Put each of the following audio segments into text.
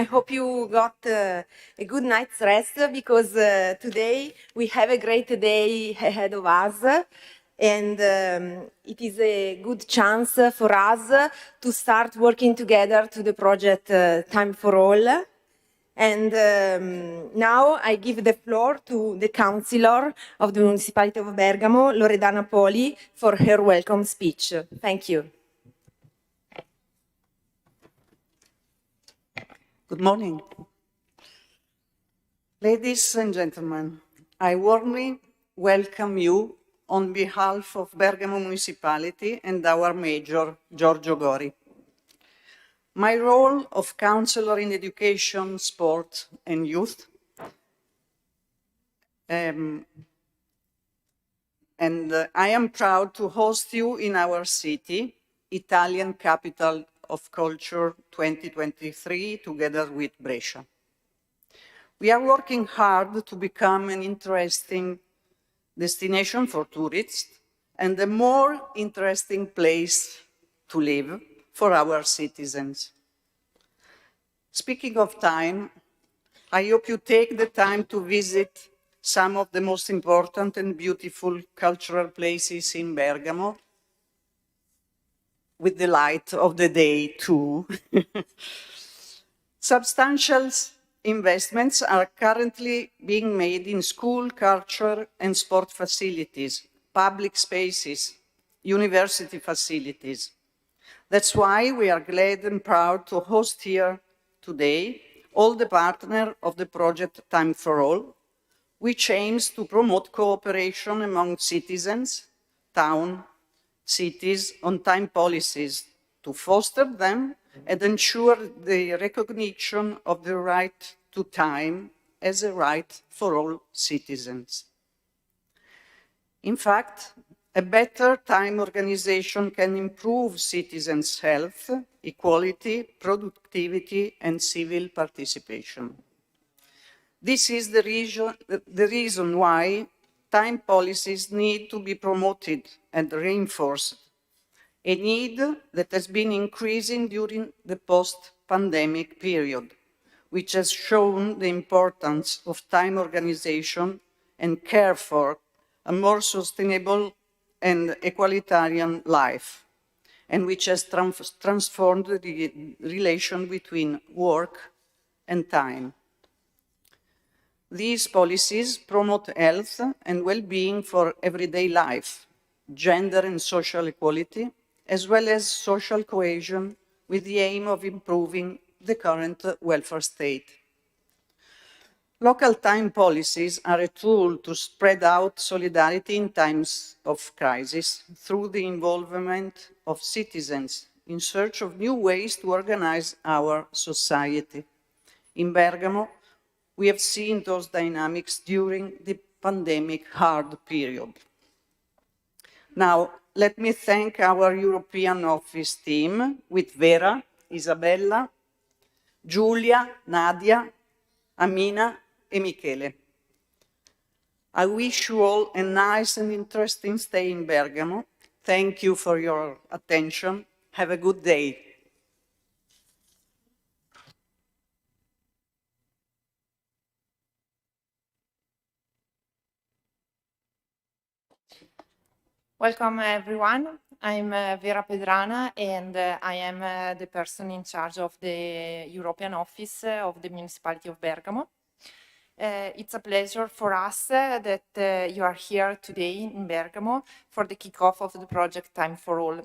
I hope you got a good night's rest because today we have a great day ahead of us. And it is a good chance for us to start working together to the project Time4All. And now I give the floor to the councillor of the municipality of Bergamo, Loredana Poli, for her welcome speech. Thank you. Good morning. Ladies and gentlemen, I warmly welcome you on behalf of Bergamo Municipality and our Mayor, Giorgio Gori. My role of Councillor in Education, Sport and Youth I am proud to host you in our city, Italian Capital of Culture 2023, together with Brescia. We are working hard to become an interesting destination for tourists and a more interesting place to live for our citizens. Speaking of time, I hope you take the time to visit some of the most important and beautiful cultural places in Bergamo, with the light of the day too. Substantial investments are currently being made in school, culture and sport facilities, public spaces, university facilities. That's why we are glad and proud to host here today all the partners of the project Time4All, which aims to promote cooperation among citizens, towns, cities on time policies, to foster them and ensure the recognition of the right to time as a right for all citizens. In fact, a better time organization can improve citizens' health, equality, productivity, and civil participation. This is the reason why time policies need to be promoted and reinforced, a need that has been increasing during the post-pandemic period, which has shown the importance of time organization and care for a more sustainable and egalitarian life, and which has transformed the relation between work and time. These policies promote health and well-being for everyday life, gender and social equality, as well as social cohesion, with the aim of improving the current welfare state. Local time policies are a tool to spread out solidarity in times of crisis through the involvement of citizens in search of new ways to organize our society. In Bergamo, we have seen those dynamics during the pandemic hard period. Now, let me thank our European office team with Vera, Isabella, Giulia, Nadia, Amina, and Michele. I wish you all a nice and interesting stay in Bergamo. Thank you for your attention. Have a good day. Welcome, everyone. I'm Vera Pedrana, and I am the person in charge of the European office of the municipality of Bergamo. It's a pleasure for us that you are here today in Bergamo for the kickoff of the project Time4All.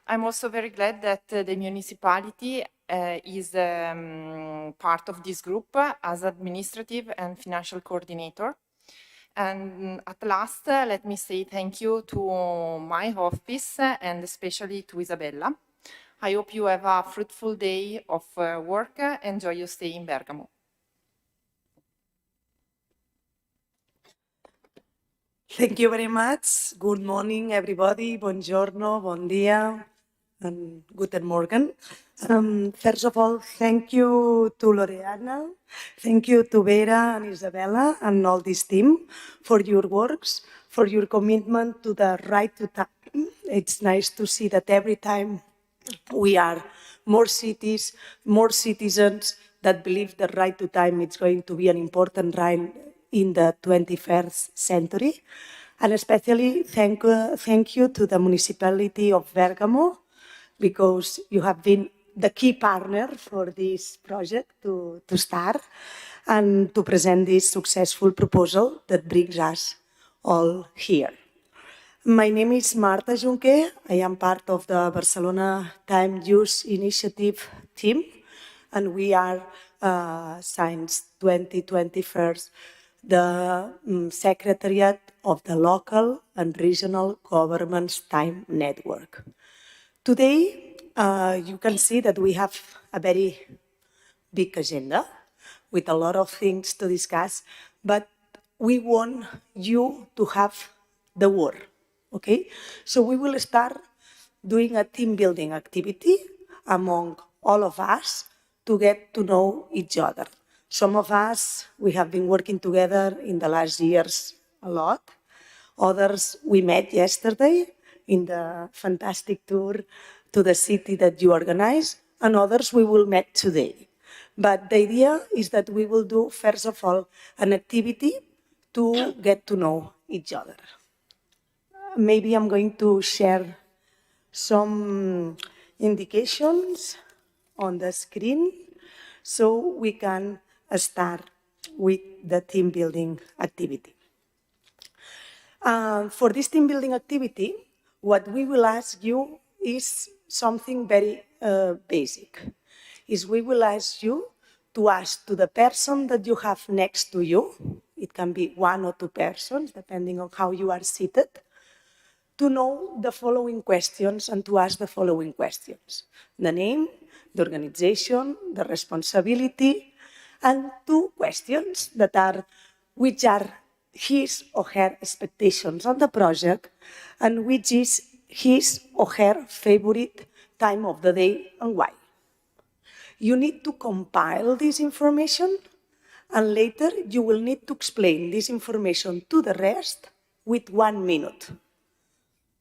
I'm also very glad that the municipality is part of this group as administrative and financial coordinator. And at last, let me say thank you to my office and especially to Isabella. I hope you have a fruitful day of work. Enjoy your stay in Bergamo. Thank you very much. Good morning, everybody. Buongiorno, bon dia, and guten Morgen. First of all, thank you to Loredana, thank you to Vera and Isabella and all this team for your works, for your commitment to the right to time. It's nice to see that every time we are more cities, more citizens, that believe the right to time is going to be an important right in the 21st century. And especially thank you to the municipality of Bergamo, because you have been the key partner for this project to start and to present this successful proposal that brings us all here. My name is Marta Junqué. I am part of the Barcelona Time Use Initiative team, and we are, since 2021, the Secretariat of the Local and Regional Governments Time Network. Today, you can see that we have a very big agenda with a lot of things to discuss, but we want you to have the word, okay? So we will start doing a team building activity among all of us to get to know each other. Some of us, we have been working together in the last years a lot. Others, we met yesterday in the fantastic tour to the city that you organized, and others we will meet today. But the idea is that we will do, first of all, an activity to get to know each other. Maybe I'm going to share some indications on the screen so we can start with the team building activity. For this team building activity, what we will ask you is something very basic. We will ask you to ask to the person that you have next to you, it can be one or two persons, depending on how you are seated, to know the following questions and to ask the following questions: the name, the organization, the responsibility, and two questions that are, which are his or her expectations on the project, and which is his or her favorite time of the day and why. You need to compile this information, and later you will need to explain this information to the rest with 1 minute.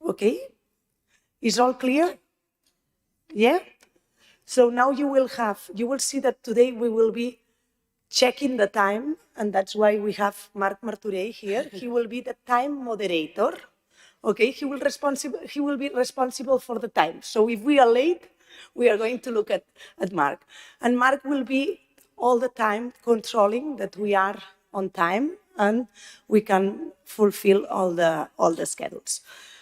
Okay? Is all clear? Yeah? So now you will see that today we will be checking the time, and that's why we have Marc Martorell here. He will be the time moderator. Okay, he will be responsible for the time. So if we are late, we are going to look at Marc. And Marc will be all the time controlling that we are on time and we can fulfill all the schedules.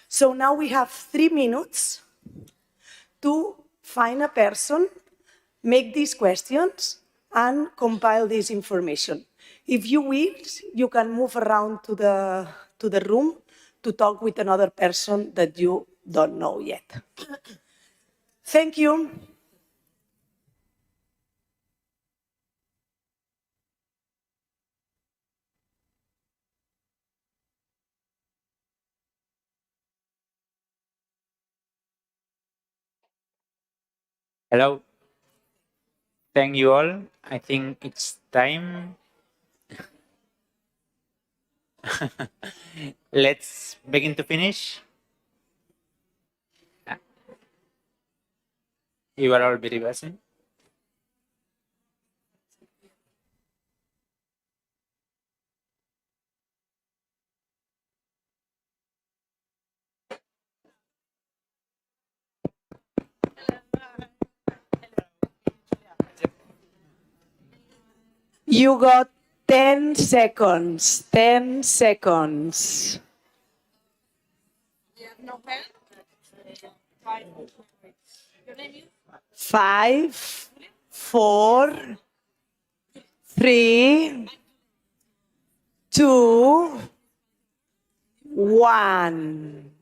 So now we have 3 minutes to find a person, make these questions, and compile this information. If you wish, you can move around to the room to talk with another person that you don't know yet. Thank you. Hello. Thank you all. I think it's time. Let's begin to finish. You are all very busy. You got 10 seconds. 10 seconds. Five, four, three, two, one.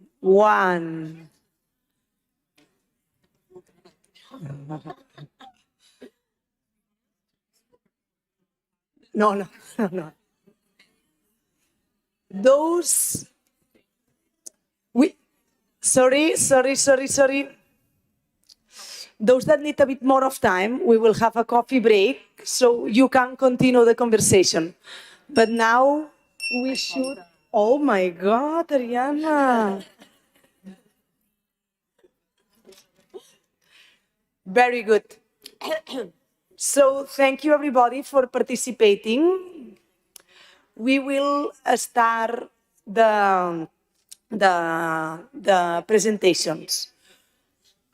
No. Those, sorry. Those that need a bit more of time, we will have a coffee break so you can continue the conversation. But now we should, oh my God, Ariana. Very good. So thank you everybody for participating. We will start the presentations.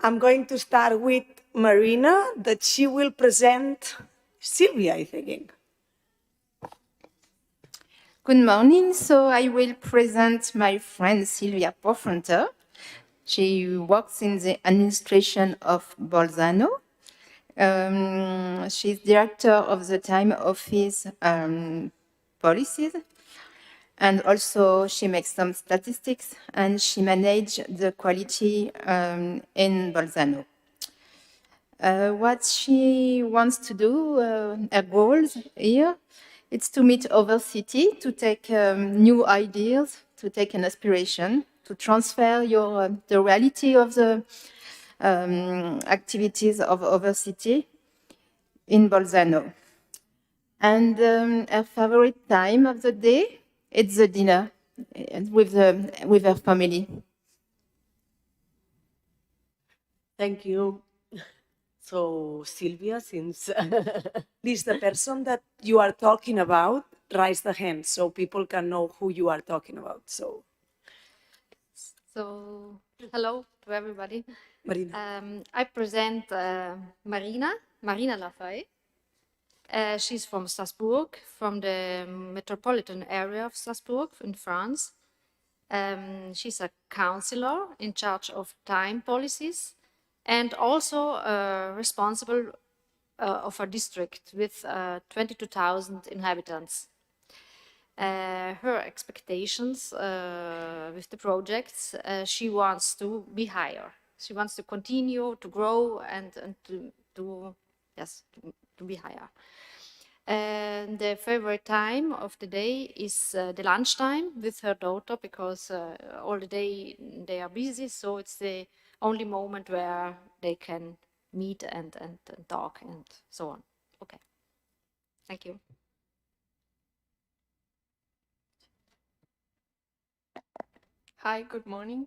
I'm going to start with Marina, that she will present Sylvia, I think. Good morning. So I will present my friend Silvia Pofronter. She works in the administration of Bolzano. She's director of the Time Office policies. And also she makes some statistics and she manages the quality in Bolzano. What she wants to do, her goals here, it's to meet other cities, to take new ideas, to take an aspiration, to transfer the reality of the activities of other city in Bolzano. And her favorite time of the day, it's the dinner with her family. Thank you. So, Sylvia, since Please, the person that you are talking about, raise the hand so people can know who you are talking about. So, So, hello to everybody. Marina. I present Marina Lafay. She's from Strasbourg, from the metropolitan area of Strasbourg in France. She's a counselor in charge of time policies and also responsible of a district with 22,000 inhabitants. Her expectations with the projects, she wants to be higher. She wants to continue to grow and to be higher. And the favorite time of the day is the lunchtime with her daughter, because all the day they are busy, so it's the only moment where they can meet and talk and so on. Okay. Thank you. Hi, good morning.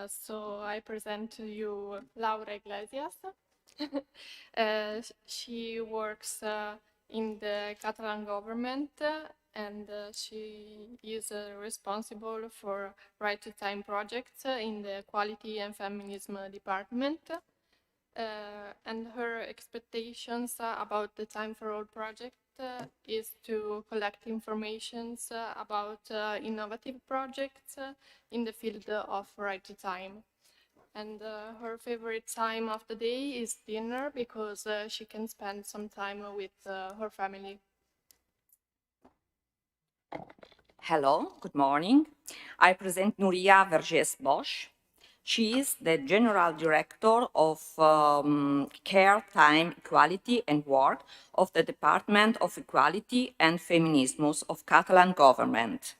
So I present to you Laura Iglesias. She works in the Catalan government and she is responsible for right to time projects in the quality and feminism department. And her expectations about the Time4All project is to collect informations about innovative projects in the field of right to time. And her favorite time of the day is dinner, because she can spend some time with her family. Hello, good morning. I present Nuria Vergés Bosch. She is the General Director of Care, Time, Equality and Work of the Department of Equality and Feminismus of Catalan Government.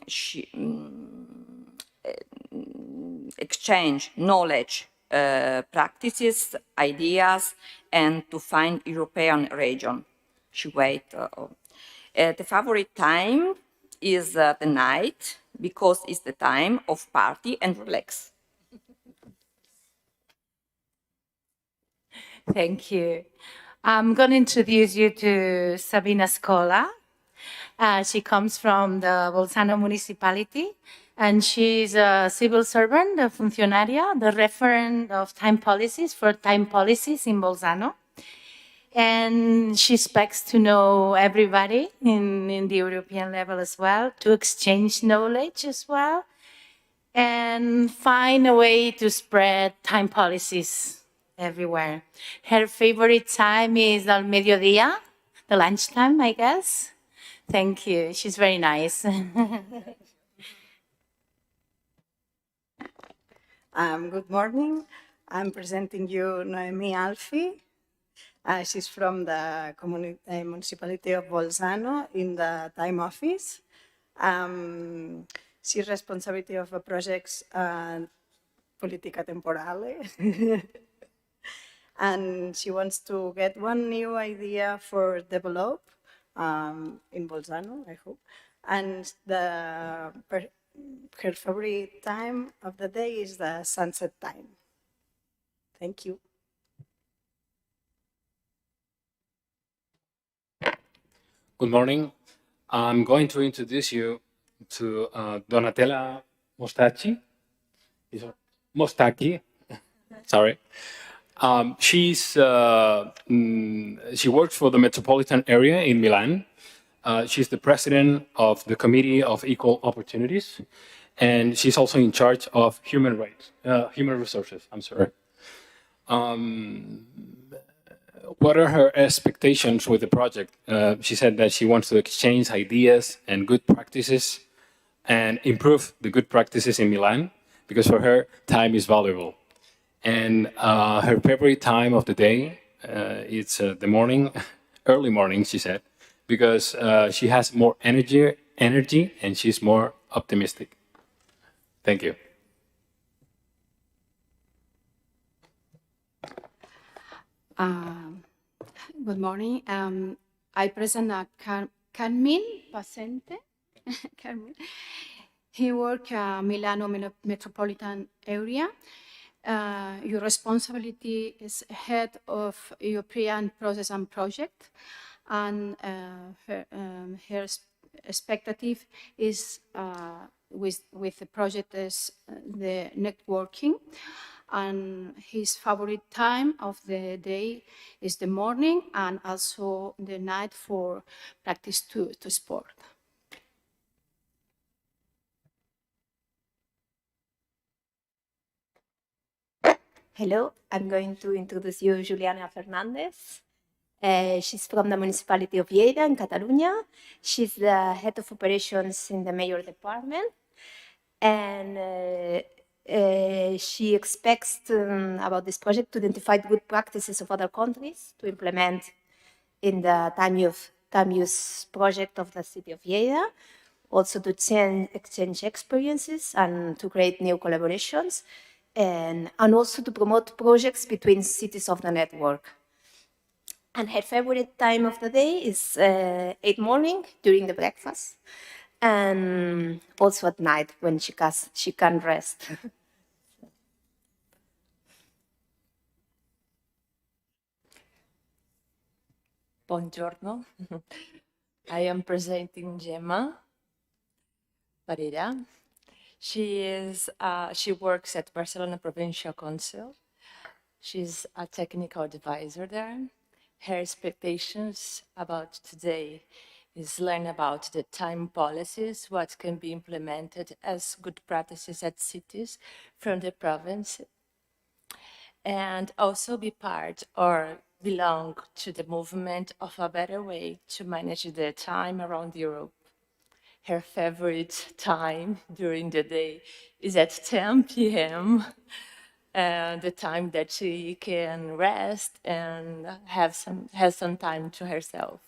She exchange knowledge, practices, ideas, and to find European region. She wait. The favorite time is the night, because it's the time of party and relax. Thank you. I'm going to introduce you to Sabina Scola. She comes from the Bolzano municipality, and she's a civil servant, a funcionaria, the referent of time policies for time policies in Bolzano. And she expects to know everybody in the European level as well, to exchange knowledge as well, and find a way to spread time policies everywhere. Her favorite time is al mediodía, the lunchtime, I guess. Thank you. She's very nice. Good morning. I'm presenting you Noemi Alfi. She's from the municipality of Bolzano in the time office. She's responsibility of projects Politica Temporale. And she wants to get one new idea for develop in Bolzano, I hope. And her favorite time of the day is the sunset time. Thank you. Good morning. I'm going to introduce you to Donatella Mostacchi. Mostacchi, sorry. She works for the metropolitan area in Milan. She's the president of the Committee of Equal Opportunities, and she's also in charge of human rights, human resources. I'm sorry. What are her expectations with the project? She said that she wants to exchange ideas and good practices and improve the good practices in Milan because for her, time is valuable. And her favorite time of the day, it's the morning, early morning, she said, because she has more energy and she's more optimistic. Thank you. Good morning. I present Carmine Pacente. Carmine. He works Milano metropolitan area. Your responsibility is head of European process and project, and her expectative is with the project is the networking. And his favorite time of the day is the morning and also the night for practice to sport. Hello, I'm going to introduce you Juliana Fernandez. She's from the municipality of Lleida in Catalonia. She's the head of operations in the mayor department. And she expects about this project to identify good practices of other countries to implement in the time use project of the city of Lleida, also to exchange experiences and to create new collaborations, and also to promote projects between cities of the network. And her favorite time of the day is 8 morning during the breakfast, and also at night when she can rest. Buongiorno. I am presenting Gemma Pereira. She works at Barcelona Provincial Council. She's a technical advisor there. Her expectations about today is learn about the time policies, what can be implemented as good practices at cities from the province, and also be part or belong to the movement of a better way to manage the time around Europe. Her favorite time during the day is at 10 p.m. And the time that she can rest and has some time to herself.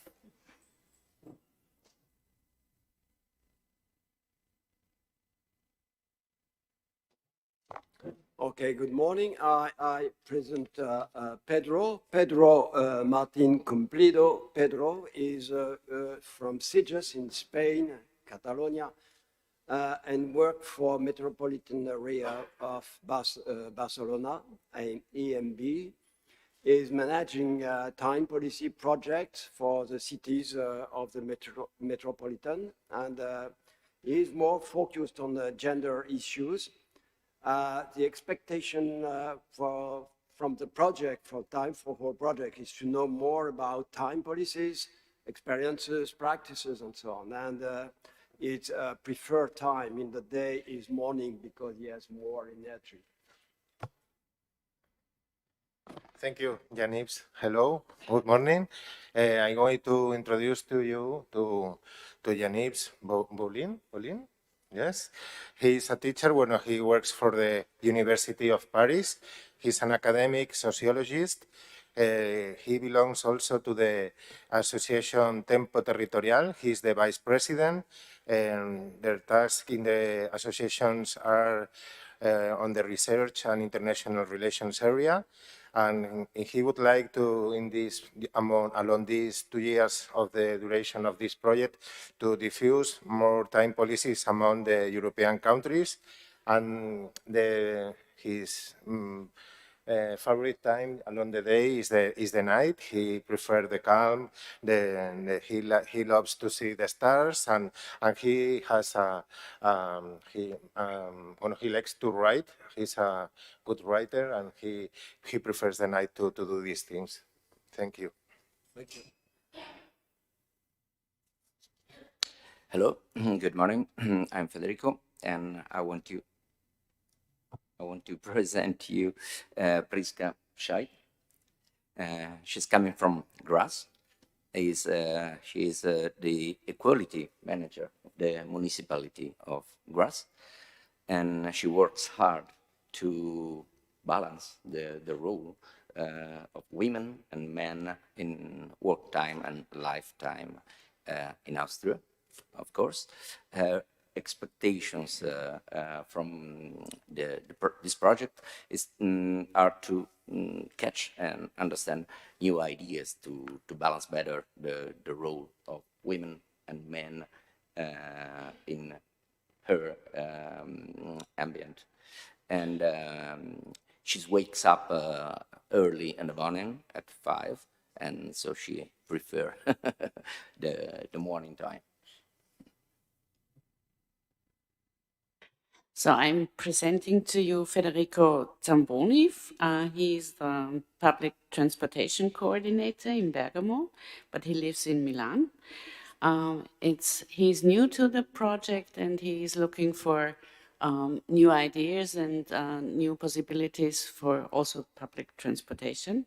Okay, good morning. I present Pedro. Pedro Martin Cumplido. Pedro is from Sitges in Spain, Catalonia, and work for metropolitan area of Barcelona, EMB. Is managing time policy projects for the cities of the metropolitan, and is more focused on the gender issues. The expectation from the project, for Time4All project, is to know more about time policies, experiences, practices, and so on. And its preferred time in the day is morning because he has more energy. Thank you, Janibs. Hello, good morning. I'm going to introduce to you to Janibs Bolin. Yes, he's a teacher. Bueno, he works for the University of Paris. He's an academic sociologist. He belongs also to the association Tempo Territorial. He's the vice president, and their tasks in the associations are on the research and international relations area. And he would like to, along these 2 years of the duration of this project, to diffuse more time policies among the European countries. And his favorite time along the day is the night. He prefers the calm. He loves to see the stars, and he has he likes to write. He's a good writer, and he prefers the night to do these things. Thank you. Thank you. Hello, good morning. I'm Federico, and I want to present you Priska Schei. She's coming from Graz. She is the equality manager of the municipality of Graz, and she works hard to balance the role of women and men in work time and lifetime in Austria, of course. Her expectations from this project are to catch and understand new ideas to balance better the role of women and men in her ambient. And she wakes up early in the morning at 5, and so she prefer the morning time. So I'm presenting to you Federico Zamboni. He's the public transportation coordinator in Bergamo, but he lives in Milan. He's new to the project, and he's looking for new ideas and new possibilities for also public transportation.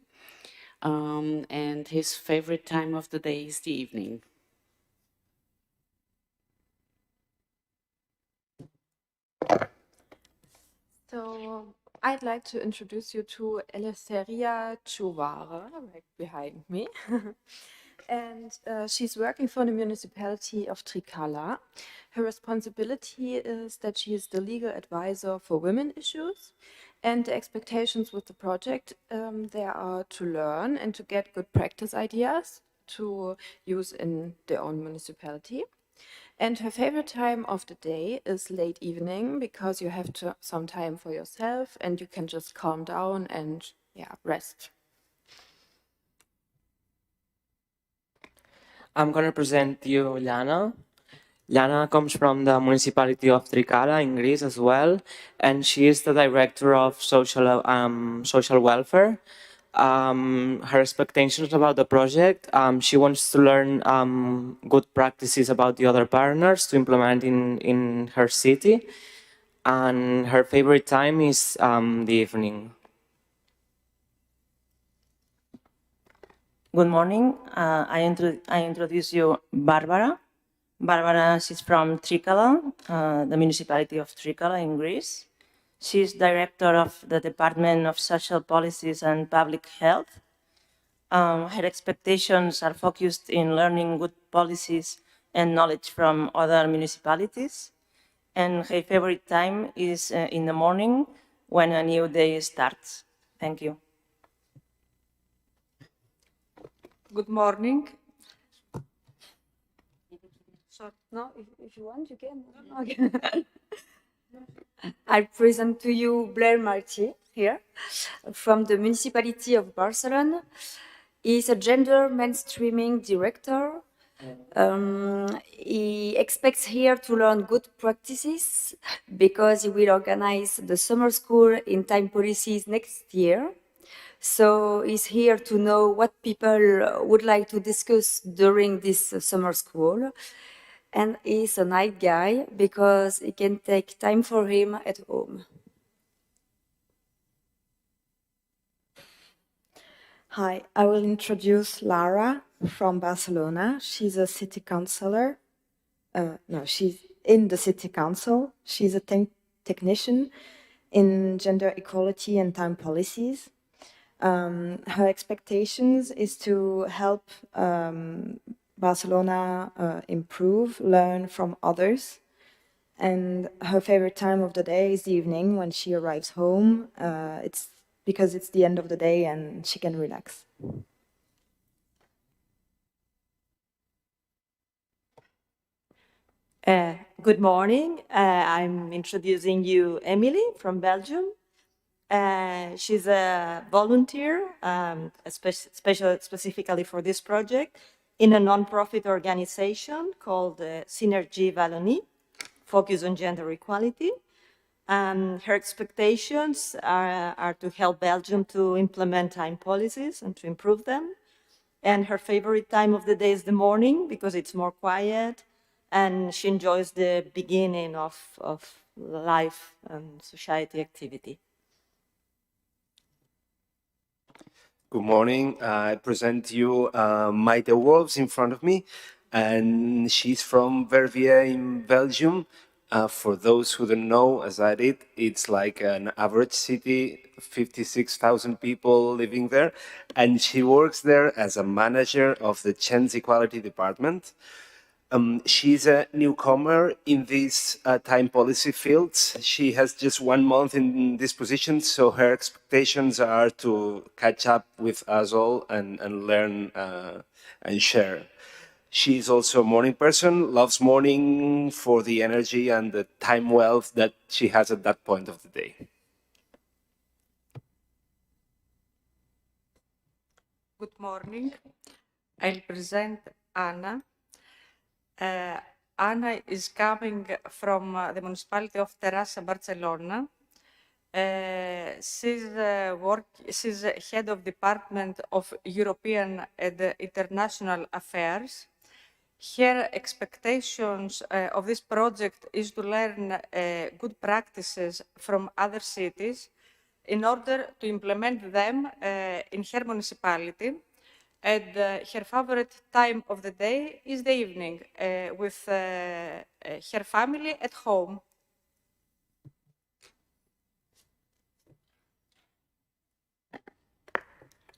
And his favorite time of the day is the evening. So I'd like to introduce you to Eleftheria Chuvara, right behind me. And she's working for the municipality of Trikala. Her responsibility is that she is the legal advisor for women issues. And the expectations with the project, there are to learn and to get good practice ideas to use in their own municipality. And her favorite time of the day is late evening because you have some time for yourself and you can just calm down and rest. I'm going to present you Lana. Lana comes from the municipality of Trikala in Greece as well, and she is the director of social welfare. Her expectations about the project, she wants to learn good practices about the other partners to implement in her city, and her favorite time is the evening. Good morning. I introduce you Barbara. Barbara, she's from Trikala, the municipality of Trikala in Greece. She's director of the Department of Social Policies and Public Health. Her expectations are focused in learning good policies and knowledge from other municipalities. And her favorite time is in the morning when a new day starts. Thank you. Good morning. No, if you want, you can. Okay. I present to you Blair Marty here from the municipality of Barcelona. He's a gender mainstreaming director. He expects here to learn good practices because he will organize the summer school in time policies next year. So he's here to know what people would like to discuss during this summer school. And he's a night guy because it can take time for him at home. Hi, I will introduce Lara from Barcelona. She's a city councillor. No, she's in the city council. She's a technician in gender equality and time policies. Her expectations is to help Barcelona improve, learn from others. And her favorite time of the day is the evening when she arrives home. It's because it's the end of the day and she can relax. Good morning. I'm introducing you Emily from Belgium. She's a volunteer, specifically for this project, in a non-profit organization called Synergie Wallonie, focused on gender equality. Her expectations are to help Belgium to implement time policies and to improve them. And her favorite time of the day is the morning because it's more quiet, and she enjoys the beginning of life and society activity. Good morning. I present you Maite Wolfs in front of me, and she's from Verviers in Belgium. For those who don't know, as I did, it's like an average city, 56,000 people living there, and she works there as a manager of the Gender Equality Department. She's a newcomer in these time policy fields. She has just 1 month in this position, so her expectations are to catch up with us all and learn and share. She's also a morning person, loves morning for the energy and the time wealth that she has at that point of the day. Good morning. I'll present Anna. Anna is coming from the municipality of Terrassa, Barcelona. She's head of Department of European and International Affairs. Her expectations of this project is to learn good practices from other cities in order to implement them in her municipality. And her favorite time of the day is the evening with her family at home.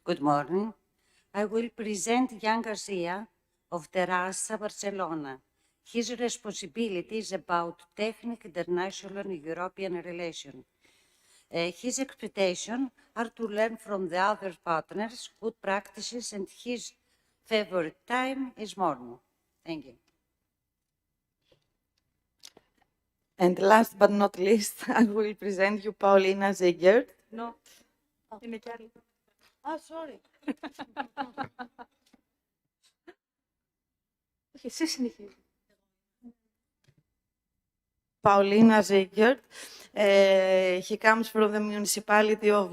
Good morning. I will present Jan Garcia of Terrassa, Barcelona. His responsibility is about technical, international, and European relations. His expectations are to learn from the other partners good practices, and his favorite time is morning. Thank you. And last but not least, I will present you Paulina Zegert. No. Oh, sorry. Paulina Zegert. He comes from the municipality of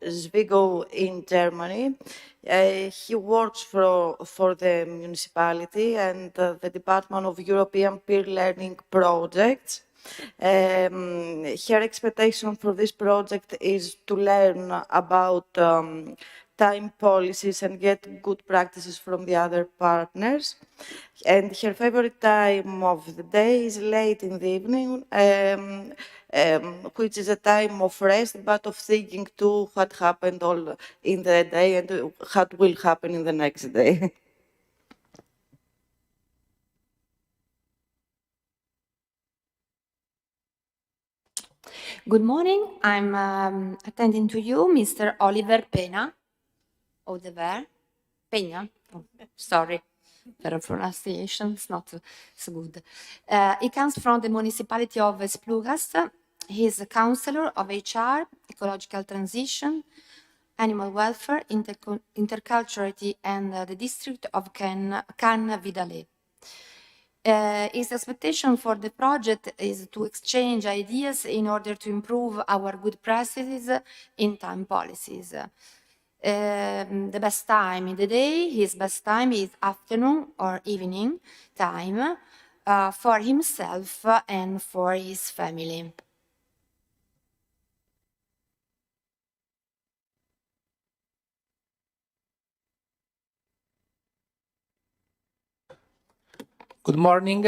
Zwickau in Germany. He works for the municipality and the Department of European Peer Learning Projects. Her expectation for this project is to learn about time policies and get good practices from the other partners. And her favorite time of the day is late in the evening, which is a time of rest, but of thinking too what happened all in the day and what will happen in the next day. Good morning. I'm attending to you, Mr. Oliver Pena. Over there. Pena. Oh, sorry. The pronunciation is not so good. He comes from the municipality of Esplugas. He's a counselor of HR, ecological transition, animal welfare, interculturality, and the district of Cannes-Vidalet. His expectation for the project is to exchange ideas in order to improve our good practices in time policies. The best time in the day, his best time is afternoon or evening time for himself and for his family. Good morning.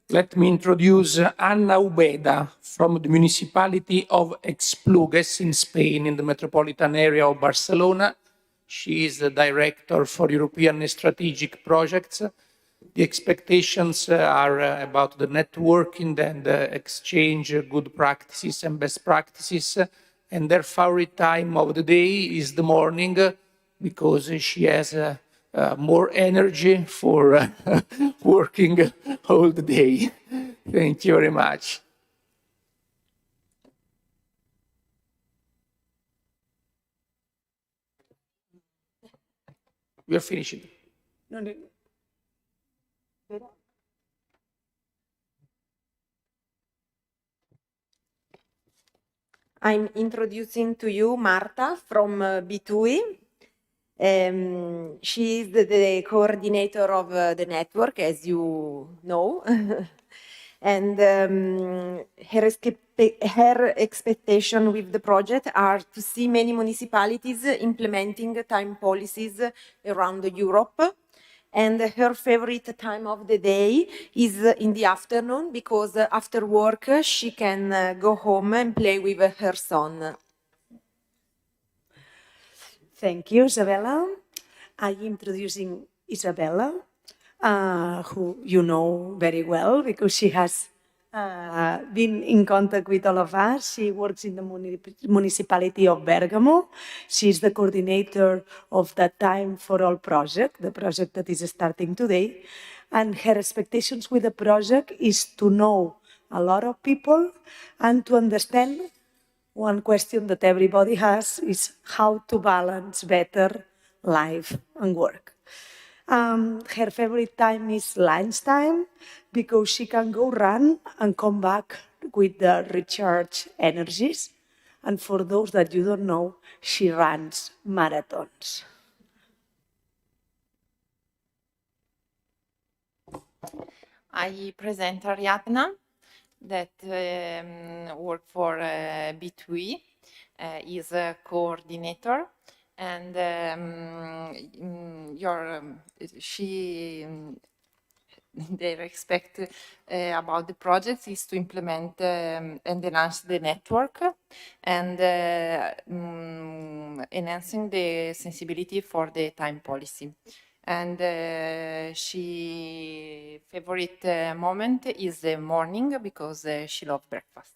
Let me introduce Anna Ubeda from the municipality of Esplugues in Spain, in the metropolitan area of Barcelona. She is the director for European strategic projects. The expectations are about the networking and the exchange good practices and best practices. And their favorite time of the day is the morning because she has more energy for working all the day. Thank you very much. We are finishing. I'm introducing to you Marta from B2E. She is the coordinator of the network, as you know. And her expectation with the project are to see many municipalities implementing time policies around Europe. And her favorite time of the day is in the afternoon, because after work she can go home and play with her son. Thank you, Isabella. I'm introducing Isabella, who you know very well because she has been in contact with all of us. She works in the municipality of Bergamo. She's the coordinator of the Time4All project, the project that is starting today. And her expectations with the project is to know a lot of people and to understand one question that everybody has is how to balance better life and work. Her favorite time is lunchtime because she can go run and come back with the recharged energies. And for those that you don't know, she runs marathons. I present Ariadna that work for B2E, is a coordinator, and their expect about the project is to implement and enhance the network and enhancing the sensibility for the time policy. And she favorite moment is the morning because she loves breakfast.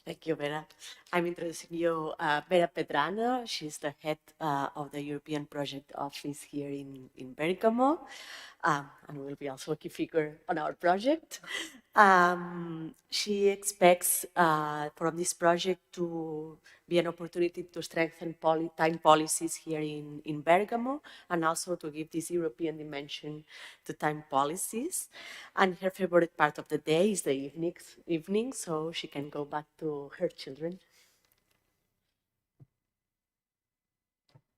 Thank you, Vera. I'm introducing you Vera Pedrano. She's the head of the European Project Office here in Bergamo, and will be also a key figure on our project. She expects from this project to be an opportunity to strengthen time policies here in Bergamo, and also to give this European dimension to time policies. And her favorite part of the day is the evening, so she can go back to her children.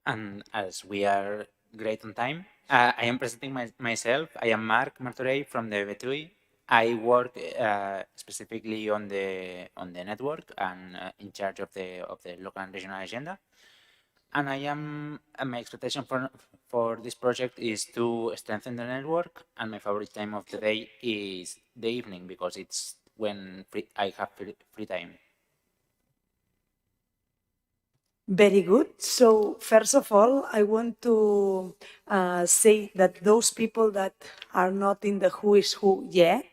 And as we are great on time, I am presenting myself. I am Marc Martorell from the B2E. I work specifically on the network and in charge of the local and regional agenda. And my expectation for this project is to strengthen the network. And my favorite time of the day is the evening because it's when I have free time. Very good. So first of all, I want to say that those people that are not in the Who is Who yet,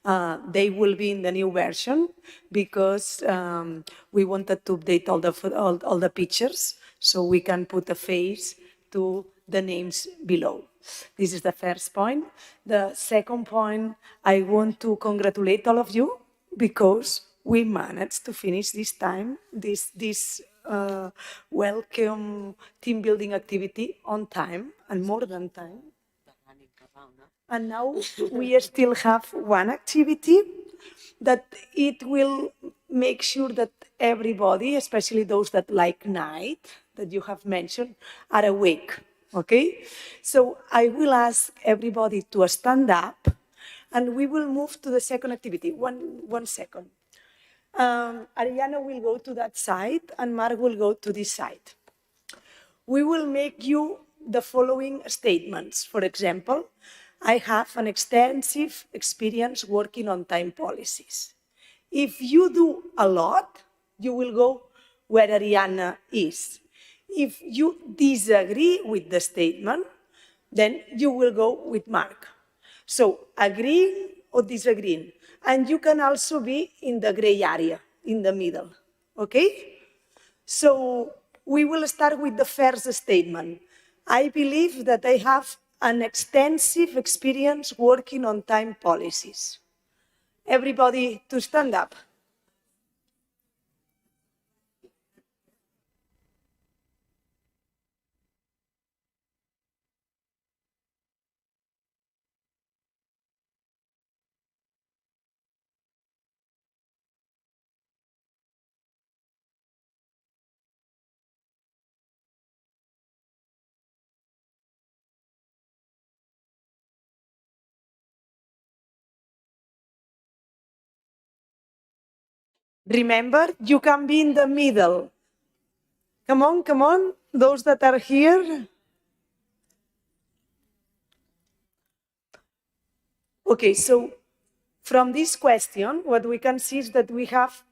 they will be in the new version because we wanted to update all the pictures so we can put a face to the names below. This is the first point. The second point, I want to congratulate all of you because we managed to finish this time, this welcome team building activity on time and more than time. And now we still have one activity that it will make sure that everybody, especially those that like night, that you have mentioned, are awake, okay? So I will ask everybody to stand up and we will move to the second activity. One second. Ariana will go to that side and Mark will go to this side. We will make you the following statements. For example, I have an extensive experience working on time policies. If you do a lot, you will go where Ariana is. If you disagree with the statement, then you will go with Mark. So agree or disagree. And you can also be in the gray area, in the middle, okay? So we will start with the first statement. I believe that I have an extensive experience working on time policies. Everybody to stand up. Remember, you can be in the middle. Come on, those that are here. Okay, so from this question, what we can see is that we have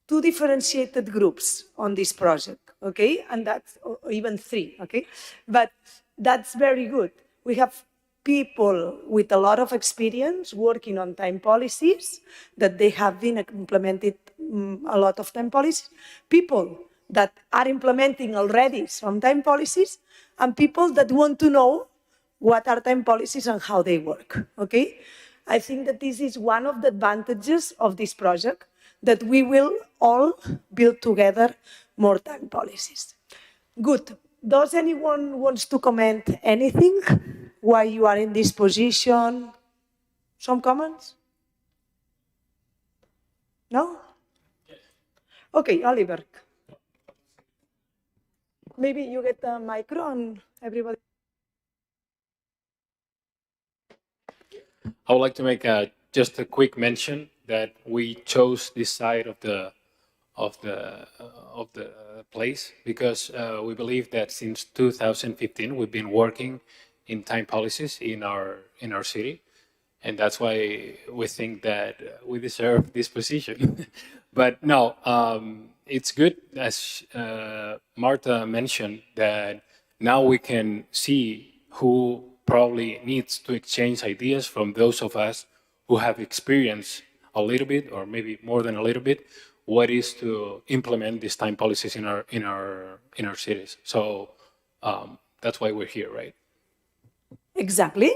two differentiated groups on this project, okay? And that's, or even three, okay? But that's very good. We have people with a lot of experience working on time policies, that they have been implemented a lot of time policies, people that are implementing already some time policies, and people that want to know what are time policies and how they work, okay? I think that this is one of the advantages of this project, that we will all build together more time policies. Good. Does anyone wants to comment anything? Why you are in this position? Some comments? No? Okay, Oliver. Maybe you get the micro and everybody. I would like to make just a quick mention that we chose this side of the place because we believe that since 2015 we've been working in time policies in our city, and that's why we think that we deserve this position. But no, it's good, as Marta mentioned, that now we can see who probably needs to exchange ideas from those of us who have experienced a little bit, or maybe more than a little bit, what is to implement these time policies in our cities. So that's why we're here, right? Exactly.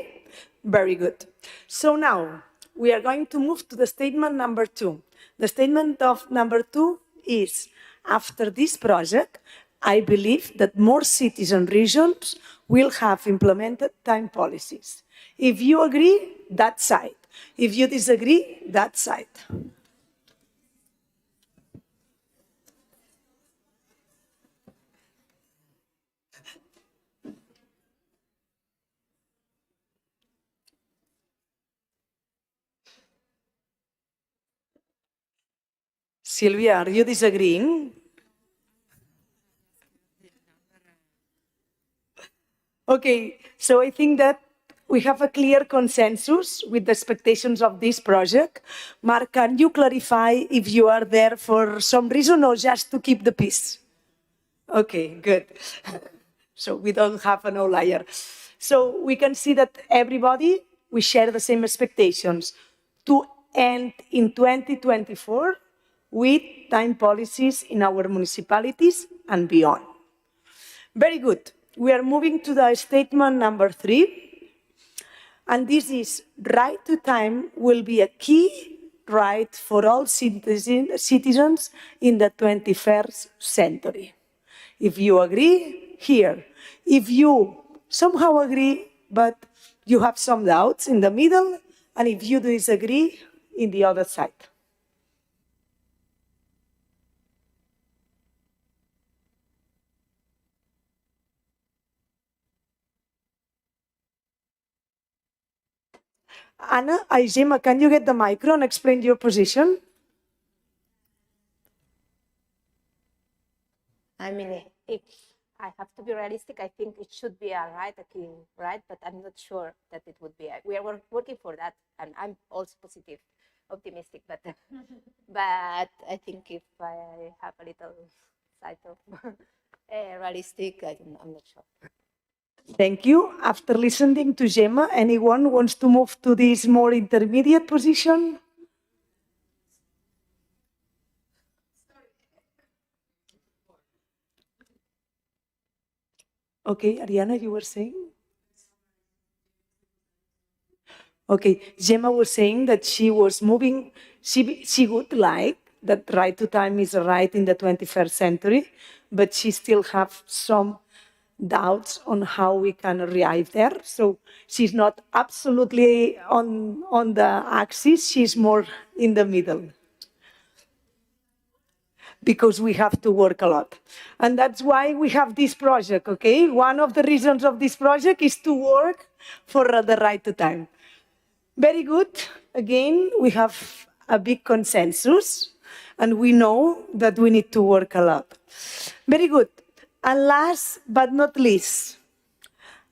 Very good. So now we are going to move to the statement number 2. The statement of number 2 is, after this project, I believe that more cities and regions will have implemented time policies. If you agree, that side. If you disagree, that side. Sylvia, are you disagreeing? Okay, so I think that we have a clear consensus with the expectations of this project. Mark, can you clarify if you are there for some reason or just to keep the peace? Okay, good. So we don't have an outlier. So we can see that everybody, we share the same expectations to end in 2024 with time policies in our municipalities and beyond. Very good. We are moving to the statement number 3. And this is, right to time will be a key right for all citizens in the 21st century. If you agree, here. If you somehow agree, but you have some doubts, in the middle. And if you disagree, in the other side. Anna, Gemma, can you get the micro and explain your position? I mean, if I have to be realistic, I think it should be a key right, but I'm not sure that it would be. We are working for that, and I'm also positive, optimistic, but but I think if I have a little side of realistic, I'm not sure. Thank you. After listening to Gemma, anyone wants to move to this more intermediate position? Okay, Ariana, you were saying? Okay, Gemma was saying that she was moving, she would like that right to time is a right in the 21st century, but she still have some doubts on how we can arrive there. So she's not absolutely on the axis, she's more in the middle. Because we have to work a lot. And that's why we have this project, okay? One of the reasons of this project is to work for the right to time. Very good. Again, we have a big consensus, and we know that we need to work a lot. Very good. And last but not least,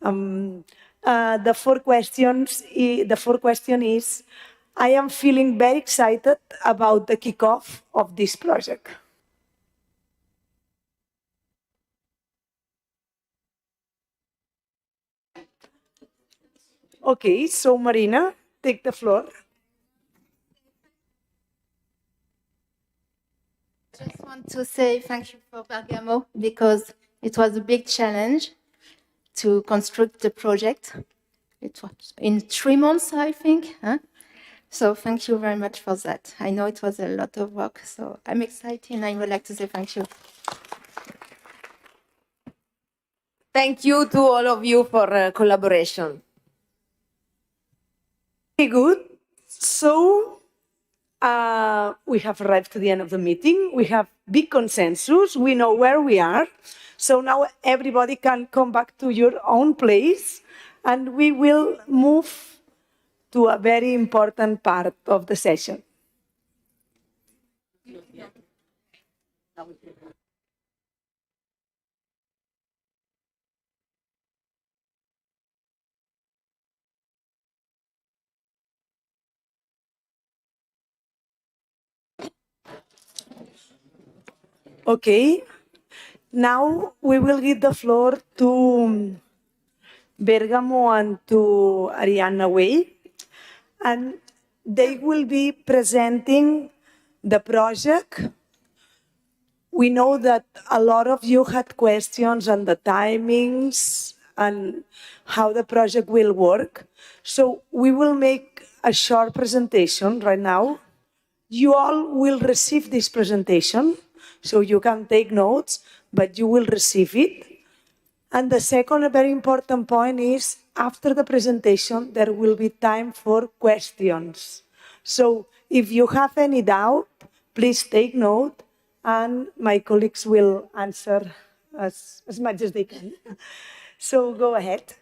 the fourth question is, I am feeling very excited about the kickoff of this project. Okay, so Marina, take the floor. I just want to say thank you for Bergamo because it was a big challenge to construct the project. It was in 3 months, I think. Huh? So thank you very much for that. I know it was a lot of work, so I'm excited and I would like to say thank you. Thank you to all of you for collaboration. Very good. So we have arrived to the end of the meeting. We have big consensus. We know where we are. So now everybody can come back to your own place and we will move to a very important part of the session. Okay, now we will give the floor to Bergamo and to Arianna Way, and they will be presenting the project. We know that a lot of you had questions on the timings and how the project will work. So we will make a short presentation right now. You all will receive this presentation, so you can take notes, but you will receive it. And the second very important point is, after the presentation, there will be time for questions. So if you have any doubt, please take note, and my colleagues will answer as much as they can. So go ahead.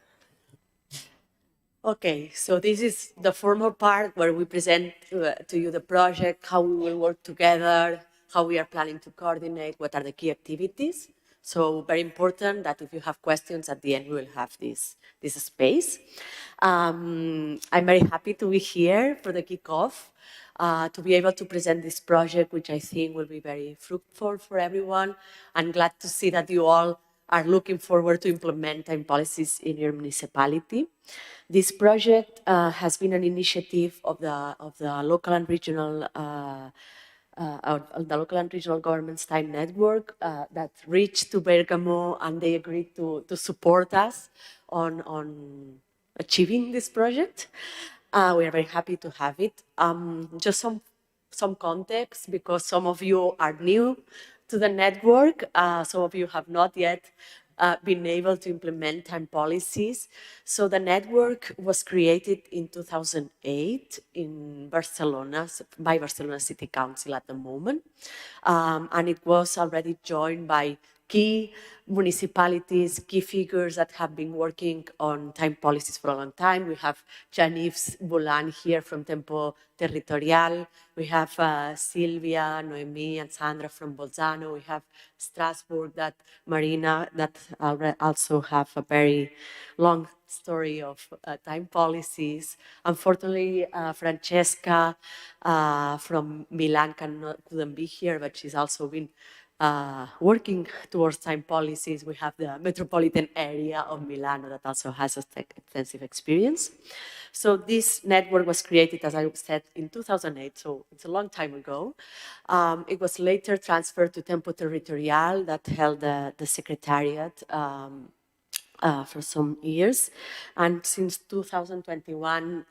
Okay, so this is the formal part where we present to you the project, how we will work together, how we are planning to coordinate, what are the key activities. So very important that if you have questions at the end, we will have this space. I'm very happy to be here for the kickoff, to be able to present this project, which I think will be very fruitful for everyone. I'm glad to see that you all are looking forward to implement time policies in your municipality. This project has been an initiative of the local and regional the local and regional governments time network that reached to Bergamo, and they agreed to support us on achieving this project. We are very happy to have it. Just some context, because some of you are new to the network. Some of you have not yet been able to implement time policies. So the network was created in 2008 in Barcelona, by Barcelona City Council at the moment. And it was already joined by key municipalities, key figures that have been working on time policies for a long time. We have Jean-Yves Boulan here from Tempo Territorial. We have Silvia, Noemi, and Sandra from Bolzano. We have Strasbourg, that Marina, that also have a very long story of time policies. Unfortunately, Francesca from Milan couldn't be here, but she's also been working towards time policies. We have the metropolitan area of Milano that also has extensive experience. So this network was created, as I said, in 2008, so it's a long time ago. It was later transferred to Tempo Territorial that held the secretariat for some years. And since 2021,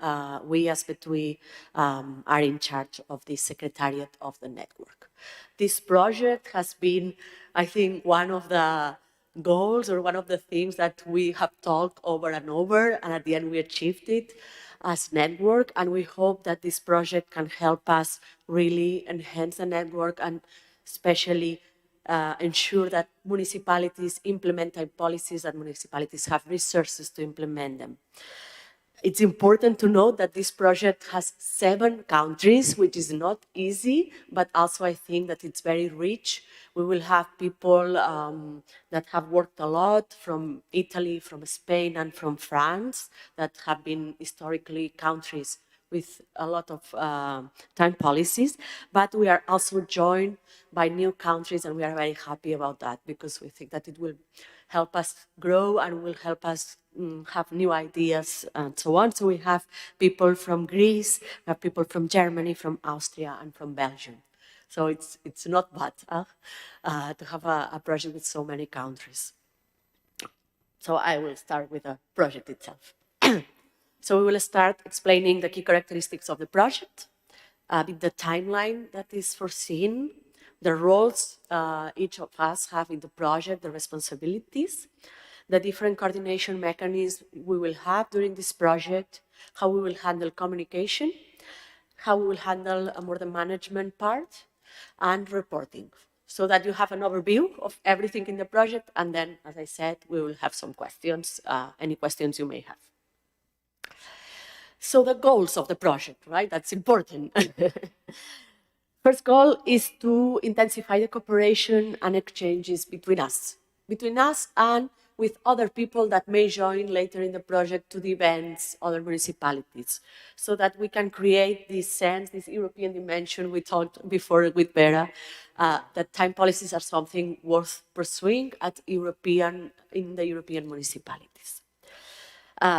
we as Betui are in charge of the secretariat of the network. This project has been, I think, one of the goals or one of the things that we have talked over and over, and at the end we achieved it as network. And we hope that this project can help us really enhance the network and especially ensure that municipalities implement time policies, that municipalities have resources to implement them. It's important to note that this project has 7 countries, which is not easy, but also I think that it's very rich. We will have people that have worked a lot from Italy, from Spain, and from France, that have been historically countries with a lot of time policies, but we are also joined by new countries, and we are very happy about that because we think that it will help us grow and will help us have new ideas and so on. So we have people from Greece, we have people from Germany, from Austria, and from Belgium. So it's not bad to have a project with so many countries. So I will start with the project itself. So we will start explaining the key characteristics of the project, the timeline that is foreseen, the roles each of us have in the project, the responsibilities, the different coordination mechanisms we will have during this project, how we will handle communication, how we will handle more the management part, and reporting, so that you have an overview of everything in the project. And then, as I said, we will have some questions, any questions you may have. So the goals of the project, right? That's important. First goal is to intensify the cooperation and exchanges between us and with other people that may join later in the project to the events, other municipalities, so that we can create this sense, this European dimension we talked before with Vera, that time policies are something worth pursuing in the European municipalities.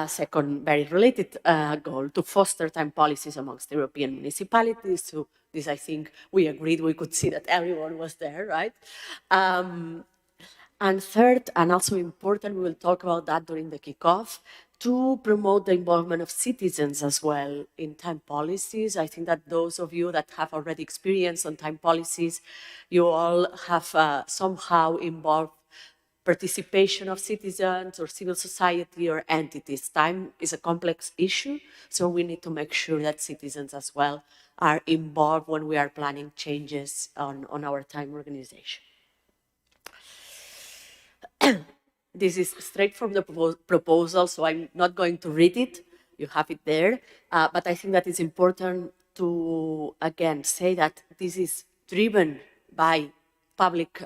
Second, very related goal, to foster time policies amongst European municipalities. So this, I think, we agreed, we could see that everyone was there, right? And third, and also important, we will talk about that during the kickoff, to promote the involvement of citizens as well in time policies. I think that those of you that have already experience on time policies, you all have somehow involved participation of citizens or civil society or entities. Time is a complex issue, so we need to make sure that citizens as well are involved when we are planning changes on our time organization. This is straight from the proposal, so I'm not going to read it. You have it there. But I think that it's important to, again, say that this is driven by public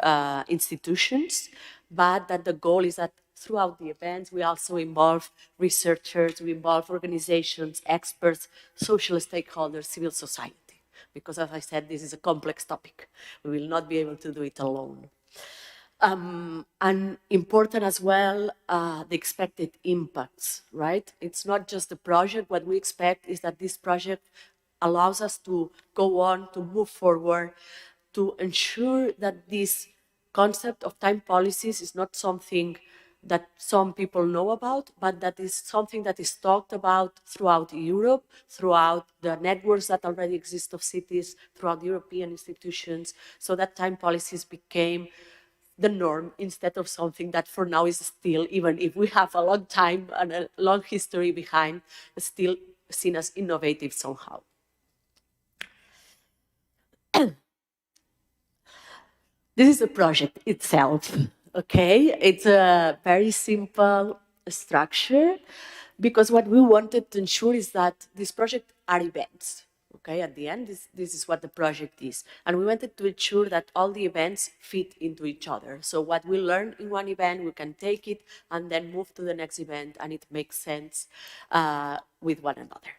institutions, but that the goal is that throughout the events, we also involve researchers, we involve organizations, experts, social stakeholders, civil society. Because as I said, this is a complex topic. We will not be able to do it alone. And important as well, the expected impacts, right? It's not just the project. What we expect is that this project allows us to go on, to move forward, to ensure that this concept of time policies is not something that some people know about, but that is something that is talked about throughout Europe, throughout the networks that already exist of cities, throughout European institutions, so that time policies became the norm instead of something that for now is still, even if we have a long time and a long history behind, still seen as innovative somehow. This is the project itself, okay? It's a very simple structure because what we wanted to ensure is that this project are events, okay? At the end, this is what the project is. And we wanted to ensure that all the events fit into each other. So what we learn in one event, we can take it and then move to the next event, and it makes sense with one another.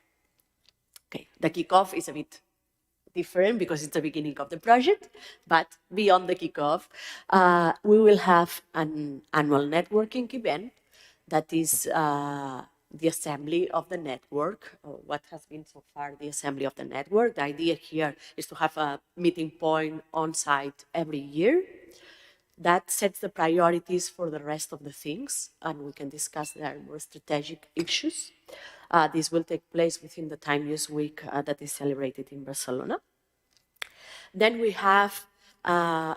Okay, the kickoff is a bit different because it's the beginning of the project, but beyond the kickoff, we will have an annual networking event that is the assembly of the network, or what has been so far the assembly of the network. The idea here is to have a meeting point on site every year. That sets the priorities for the rest of the things, and we can discuss their more strategic issues. This will take place within the Time Use Week that is celebrated in Barcelona. Then we have a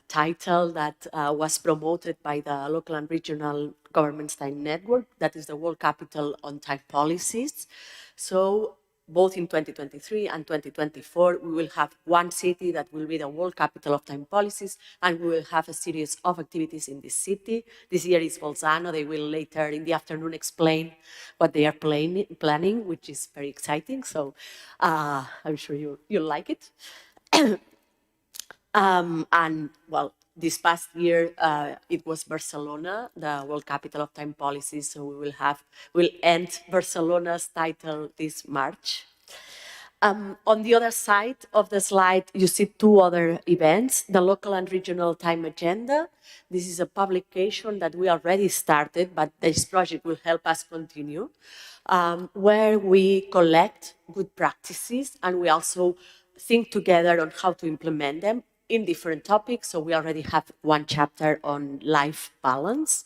title that was promoted by the local and regional governments time network, that is the World Capital on Time Policies. So both in 2023 and 2024, we will have one city that will be the world capital of time policies, and we will have a series of activities in this city. This year is Bolzano. They will later in the afternoon explain what they are planning, which is very exciting. So I'm sure you'll like it. And well, this past year, it was Barcelona, the world capital of time policies. So we'll end Barcelona's title this March. On the other side of the slide, you see two other events, the local and regional time agenda. This is a publication that we already started, but this project will help us continue, where we collect good practices and we also think together on how to implement them in different topics. So we already have one chapter on life balance.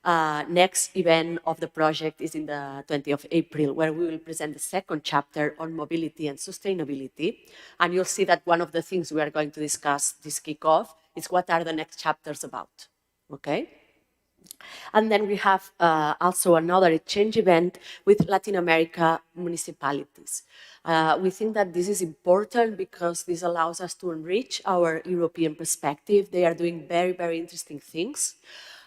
Next event of the project is in the 20th of April, where we will present the second chapter on mobility and sustainability. And you'll see that one of the things we are going to discuss this kickoff is what are the next chapters about, okay? And then we have also another exchange event with Latin America municipalities. We think that this is important because this allows us to enrich our European perspective. They are doing very, very interesting things.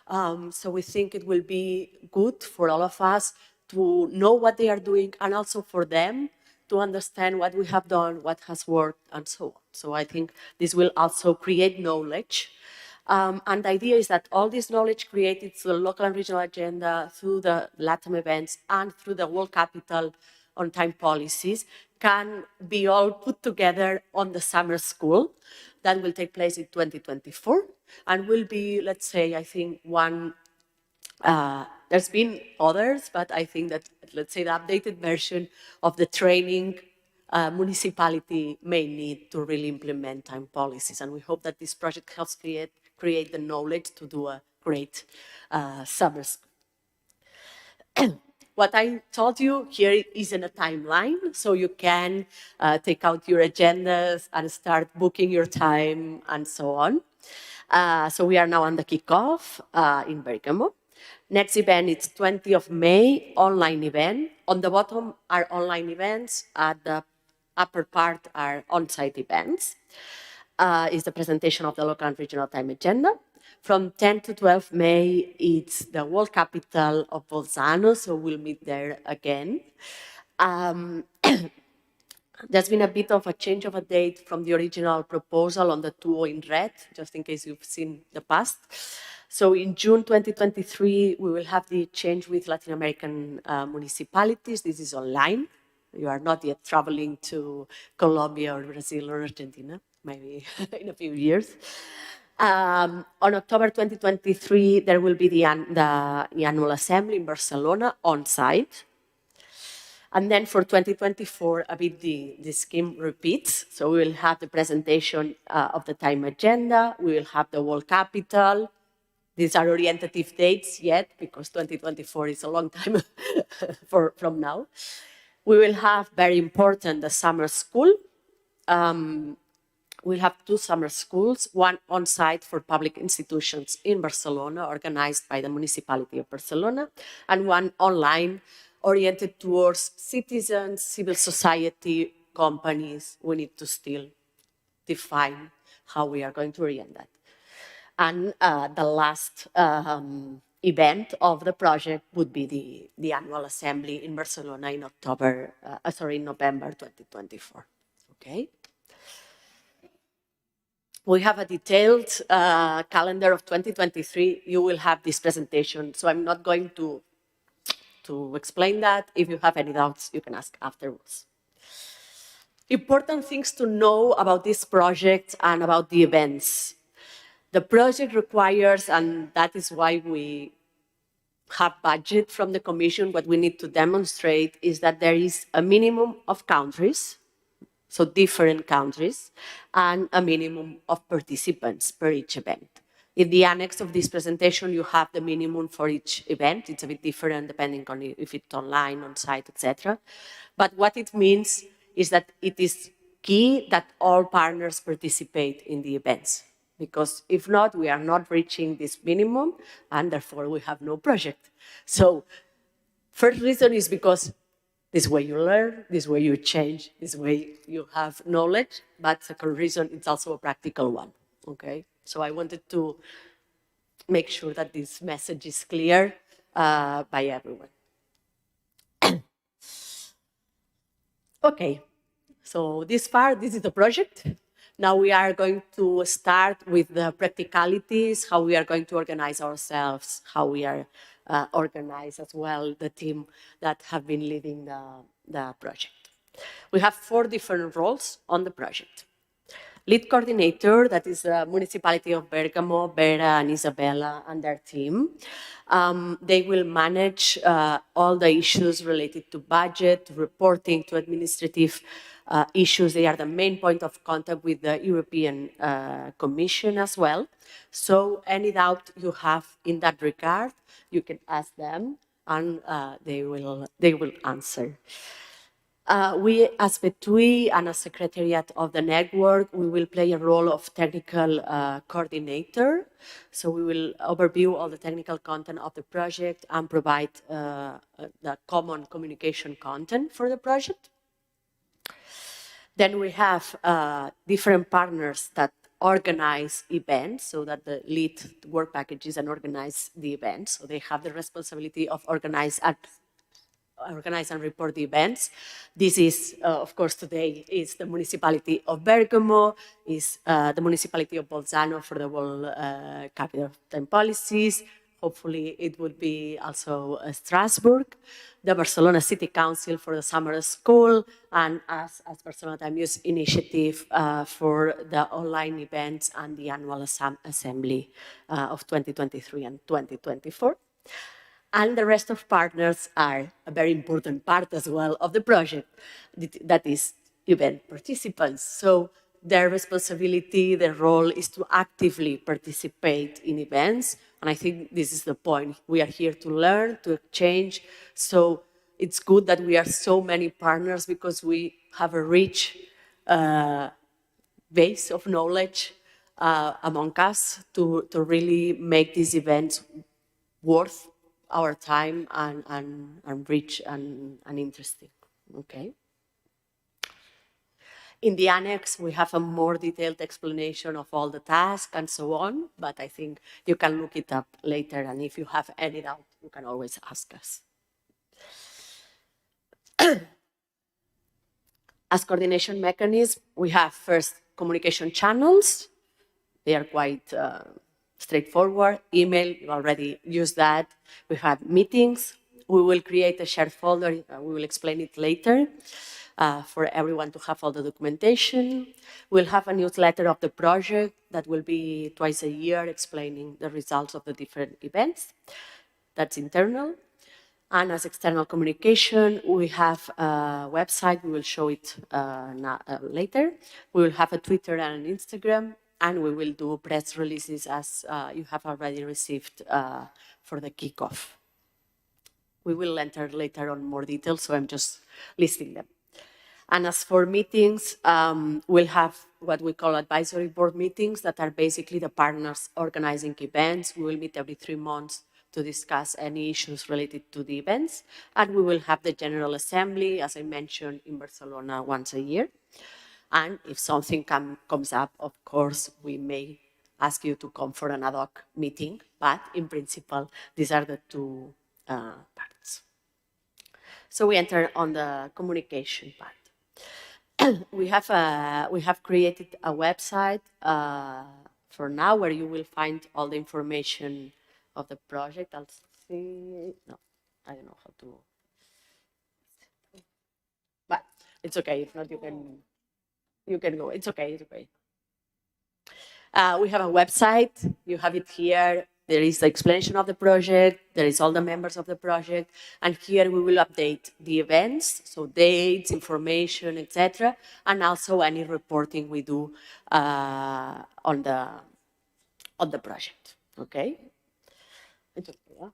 So we think it will be good for all of us to know what they are doing and also for them to understand what we have done, what has worked, and so on. So I think this will also create knowledge. And the idea is that all this knowledge created through the local and regional agenda, through the LATAM events, and through the World Capital on time policies can be all put together on the summer school that will take place in 2024 and will be, let's say, I think one, there's been others, but I think that, let's say, the updated version of the training municipality may need to really implement time policies. And we hope that this project helps create the knowledge to do a great summer school. What I told you here is in a timeline, so you can take out your agendas and start booking your time and so on. So we are now on the kickoff in Bergamo. Next event is 20th of May, online event. On the bottom are online events. At the upper part are on-site events. Is the presentation of the local and regional time agenda. From 10 to 12 May, it's the World Capital of Bolzano, so we'll meet there again. There's been a bit of a change of a date from the original proposal on the 2 in red, just in case you've seen the past. So in June 2023, we will have the change with Latin American municipalities. This is online. You are not yet traveling to Colombia or Brazil or Argentina, maybe in a few years. On October 2023, there will be the annual assembly in Barcelona on site. And then for 2024, a bit the scheme repeats. So we will have the presentation of the time agenda. We will have the World Capital. These are orientative dates yet, because 2024 is a long time from now. We will have, very important, the summer school. We'll have 2 summer schools, one on-site for public institutions in Barcelona, organized by the municipality of Barcelona, and one online, oriented towards citizens, civil society, companies. We need to still define how we are going to orient that. And the last event of the project would be the annual assembly in Barcelona in November 2024. Okay. We have a detailed calendar of 2023. You will have this presentation, so I'm not going to explain that. If you have any doubts, you can ask afterwards. Important things to know about this project and about the events. The project requires, and that is why we have budget from the Commission, what we need to demonstrate is that there is a minimum of countries, so different countries, and a minimum of participants per each event. In the annex of this presentation, you have the minimum for each event. It's a bit different depending on if it's online, on site, etc. But what it means is that it is key that all partners participate in the events, because if not, we are not reaching this minimum, and therefore we have no project. So first reason is because This way you learn, this way you change, this way you have knowledge, but second reason, it's also a practical one, okay? So I wanted to make sure that this message is clear by everyone. Okay, so this is the project. Now we are going to start with the practicalities, how we are going to organize ourselves, how we are organized as well, the team that have been leading the project. We have 4 different roles on the project. Lead coordinator, that is the municipality of Bergamo, Vera and Isabella and their team. They will manage all the issues related to budget, to reporting, to administrative issues. They are the main point of contact with the European Commission as well. So any doubt you have in that regard, you can ask them and they will answer. We, as Betui and as Secretariat of the network, we will play a role of technical coordinator. So we will overview all the technical content of the project and provide the common communication content for the project. Then we have different partners that organize events, so that the lead work packages and organize the events. So they have the responsibility of organize and report the events. This is, of course, today is the municipality of Bergamo, is the municipality of Bolzano for the World Capital of Time Policies. Hopefully it would be also Strasbourg, the Barcelona City Council for the Summer School, and us as Barcelona Time Use Initiative for the online events and the annual assembly of 2023 and 2024. And the rest of partners are a very important part as well of the project, that is event participants. So their responsibility, their role is to actively participate in events. And I think this is the point. We are here to learn, to exchange. So it's good that we are so many partners because we have a rich base of knowledge among us to really make these events worth our time and rich and interesting, okay? In the annex, we have a more detailed explanation of all the tasks and so on, but I think you can look it up later, and if you have any doubt, you can always ask us. As coordination mechanism, we have first communication channels. They are quite straightforward. Email, you already used that. We have meetings. We will create a shared folder. We will explain it later for everyone to have all the documentation. We'll have a newsletter of the project that will be twice a year explaining the results of the different events. That's internal. And as external communication, we have a website. We will show it later. We will have a Twitter and an Instagram. And we will do press releases as you have already received for the kickoff. We will enter later on more details, so I'm just listing them. And as for meetings, we'll have what we call advisory board meetings that are basically the partners organizing events. We will meet every 3 months to discuss any issues related to the events. And we will have the General Assembly, as I mentioned, in Barcelona once a year. And if something comes up, of course, we may ask you to come for an ad hoc meeting, but in principle, these are the 2 parts. So we enter on the communication part. We have created a website for now where you will find all the information of the project. I'll see. No, I don't know how to. But it's okay. If not, you can go. It's okay. It's okay. We have a website. You have it here. There is the explanation of the project. There is all the members of the project. And here we will update the events, so dates, information, etc. And also any reporting we do on the project. Okay? It's okay, yeah?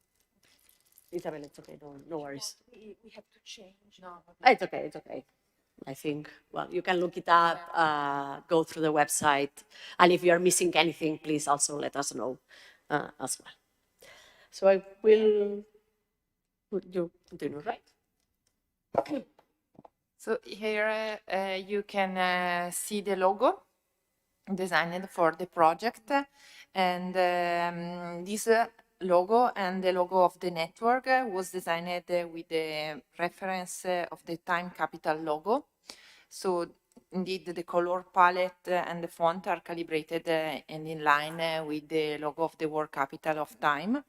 Isabel, it's okay. No worries. We have to change. No. It's okay. It's okay. I think, well, you can look it up, go through the website. And if you are missing anything, please also let us know as well. So I will, you continue, right? So here you can see the logo designed for the project, and this logo and the logo of the network was designed with the reference of the Time Capital logo. So indeed the color palette and the font are calibrated and in line with the logo of the world capital of Time.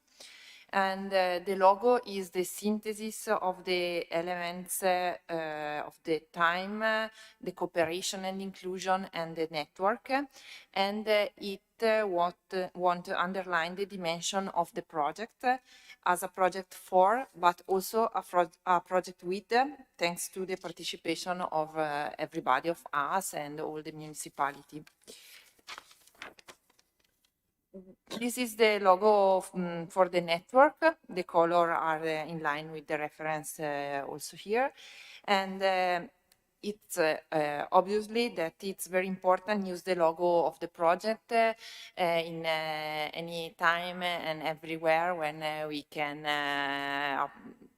And the logo is the synthesis of the elements of the time, the cooperation and inclusion, and the network. And it want to underline the dimension of the project as a project for, but also a project with, thanks to the participation of everybody of us and all the municipality. This is the logo for the network. The color are in line with the reference also here. And it's obviously that it's very important use the logo of the project in any time and everywhere when we can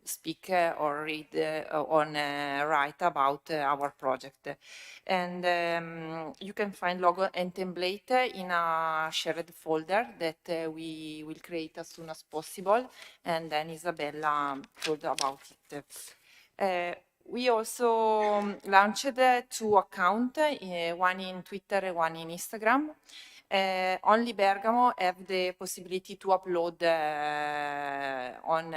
speak or read write about our project. And you can find logo and template in a shared folder that we will create as soon as possible, and then Isabella told about it. We also launched 2 accounts, one in Twitter and one in Instagram. Only Bergamo have the possibility to upload on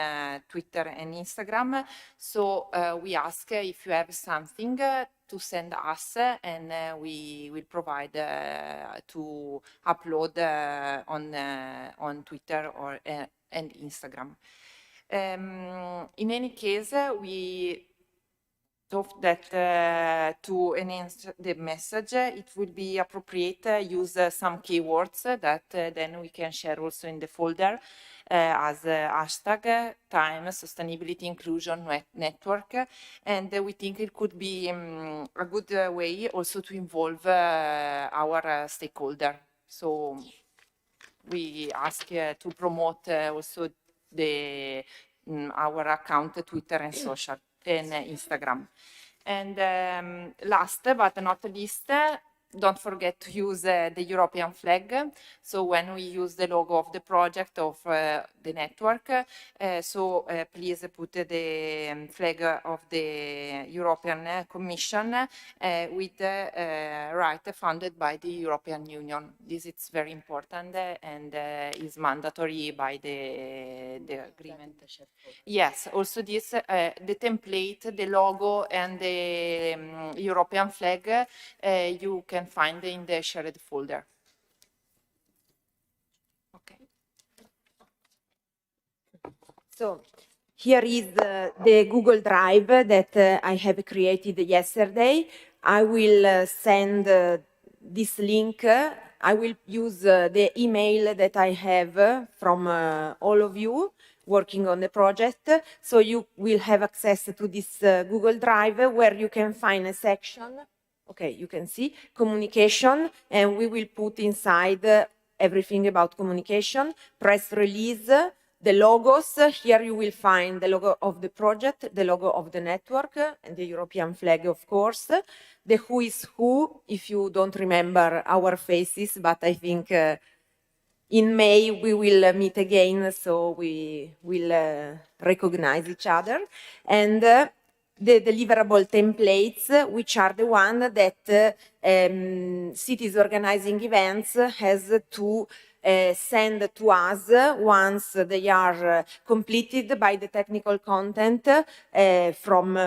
Twitter and Instagram. So we ask if you have something to send us, and we will provide to upload on Twitter or and Instagram. In any case, we thought that to enhance the message, it would be appropriate use some keywords that then we can share also in the folder as hashtag time sustainability inclusion network, and we think it could be a good way also to involve our stakeholder. So we ask to promote also the our account Twitter and social and Instagram. And last but not least, don't forget to use the European flag. So when we use the logo of the project of the network, please put the flag of the European Commission with right funded by the European Union. This is very important and is mandatory by the agreement. Yes, also this, the template, the logo, and the European flag you can find in the shared folder. Okay. So here is the Google Drive that I have created yesterday. I will send this link. I will use the email that I have from all of you working on the project. So you will have access to this Google Drive where you can find a section. Okay, you can see communication, and we will put inside everything about communication, press release, the logos. Here you will find the logo of the project, the logo of the network, and the European flag, of course. The who is who, if you don't remember our faces, but I think in May we will meet again, so we will recognize each other. And the deliverable templates, which are the one that cities organizing events has to send to us once they are completed by the technical content from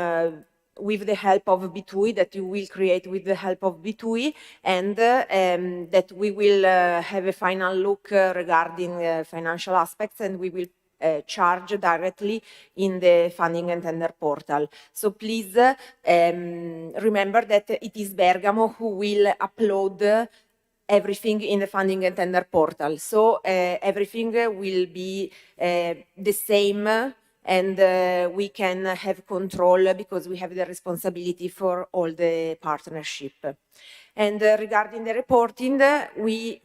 with the help of B2E, that you will create with the help of B2E, and that we will have a final look regarding financial aspects, and we will charge directly in the funding and tender portal. So please remember that it is Bergamo who will upload everything in the funding and tender portal. So everything will be the same, and we can have control because we have the responsibility for all the partnership. And regarding the reporting, we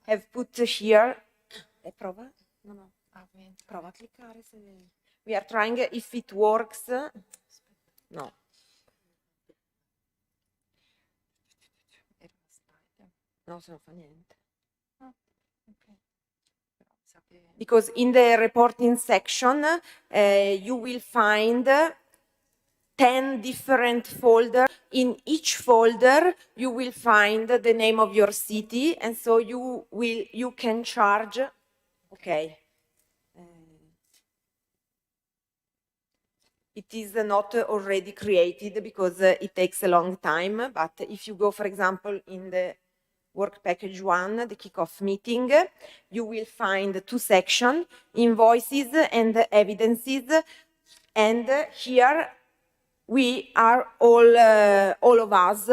have put here prova? No. Prova a cliccare se... We are trying if it works. No. No, se non fa niente. Because in the reporting section, you will find 10 different folders. In each folder, you will find the name of your city, and so you can charge. Okay. It is not already created because it takes a long time, but if you go, for example, in the work package 1, the kickoff meeting, you will find 2 sections, invoices and evidences, and here we are all of us.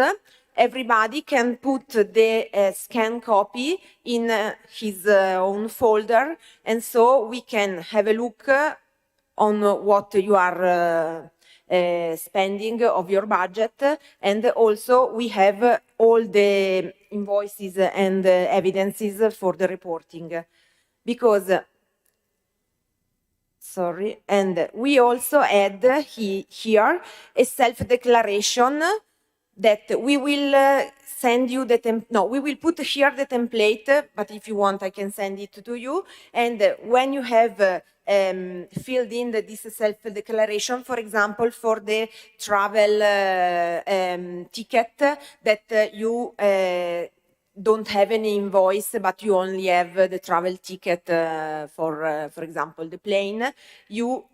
Everybody can put the scan copy in his own folder, and so we can have a look on what you are spending of your budget, and also we have all the invoices and evidences for the reporting. Because sorry, and we also add here a self-declaration that we will send you we will put here the template, but if you want, I can send it to you. And when you have filled in this self-declaration, for example, for the travel ticket that you don't have any invoice, but you only have the travel ticket for example, the plane, you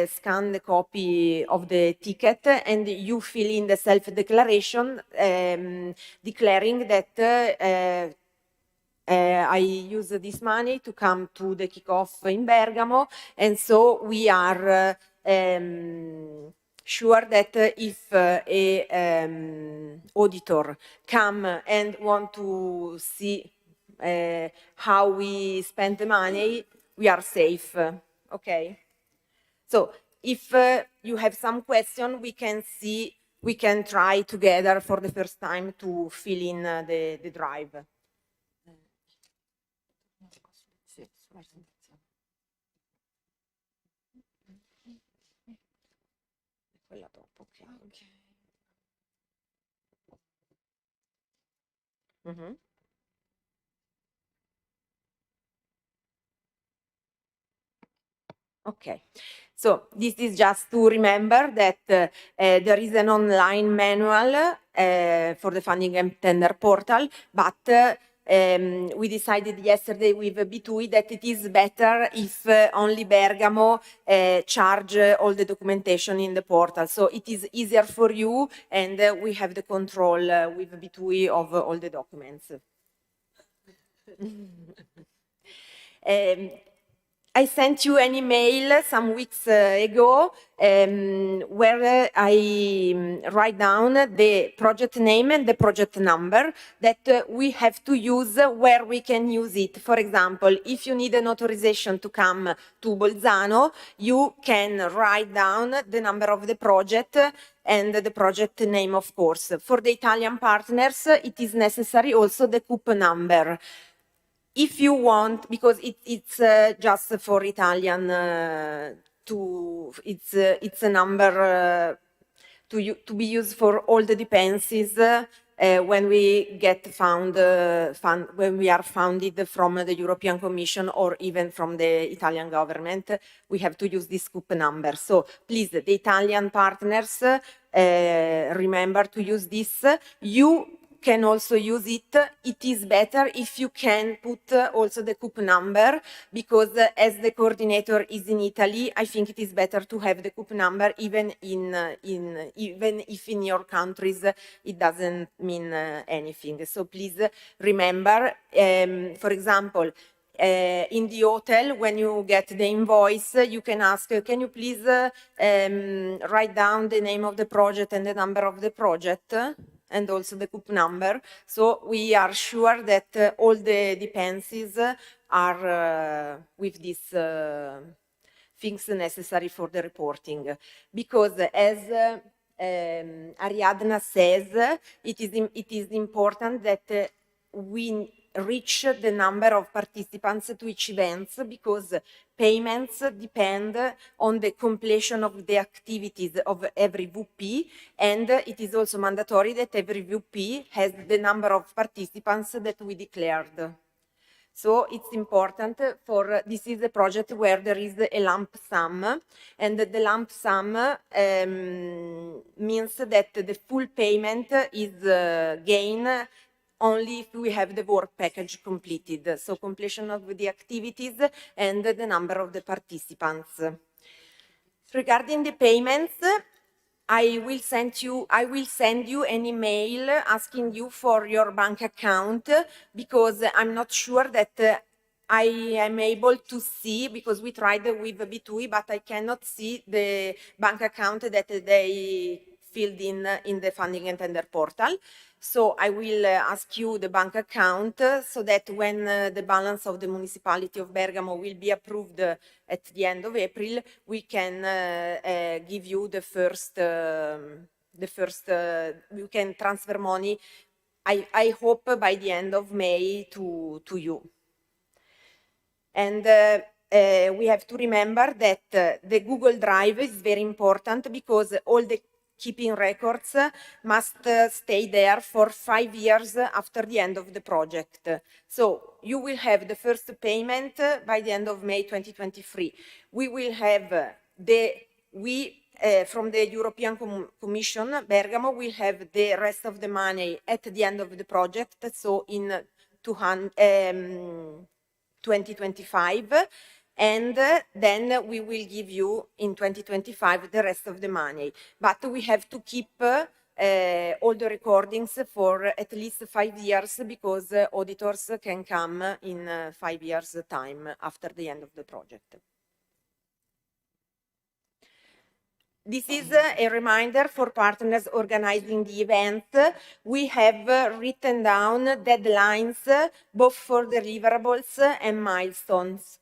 scan the copy of the ticket and you fill in the self-declaration declaring that I use this money to come to the kickoff in Bergamo, and so we are sure that if a auditor come and want to see how we spend the money, we are safe. Okay. So if you have some question, we can try together for the first time to fill in the drive. Quella dopo, ok. Mhm. Okay, so this is just to remember that there is an online manual for the funding and tender portal, but we decided yesterday with B2E that it is better if only Bergamo charge all the documentation in the portal. So it is easier for you, and we have the control with B2E of all the documents. I sent you an email some weeks ago where I write down the project name and the project number that we have to use where we can use it. For example, if you need an authorization to come to Bolzano, you can write down the number of the project and the project name, of course. For the Italian partners, it is necessary also the CUP number. If you want, because it's just for Italian, it's a number to be used for all the dependencies when we when we are funded from the European Commission or even from the Italian government, we have to use this CUP number. So please, the Italian partners, remember to use this. You can also use it. It is better if you can put also the CUP number, because as the coordinator is in Italy, I think it is better to have the CUP number even even if in your countries it doesn't mean anything. So please remember, for example, in the hotel, when you get the invoice, you can ask, can you please write down the name of the project and the number of the project? And also the CUP number, so we are sure that all the dependencies are with these things necessary for the reporting. Because as Ariadna says, it is important that we reach the number of participants to each event, because payments depend on the completion of the activities of every VP, and it is also mandatory that every VP has the number of participants that we declared. So it's important for, this is a project where there is a lump sum, and the lump sum means that the full payment is gained only if we have the work package completed. So completion of the activities and the number of the participants. Regarding the payments, I will send you an email asking you for your bank account, because I'm not sure that I am able to see, because we tried with B2E, but I cannot see the bank account that they filled in the funding and tender portal. So I will ask you the bank account so that when the balance of the municipality of Bergamo will be approved at the end of April, we can give you the first, you can transfer money, I hope by the end of May to you. And we have to remember that the Google Drive is very important, because all the keeping records must stay there for 5 years after the end of the project. So you will have the first payment by the end of May 2023. We will have from the European Commission, Bergamo will have the rest of the money at the end of the project, so in 2025, and then we will give you in 2025 the rest of the money. But we have to keep all the recordings for at least 5 years, because auditors can come in 5 years' time after the end of the project. This is a reminder for partners organizing the event. We have written down deadlines both for deliverables and milestones.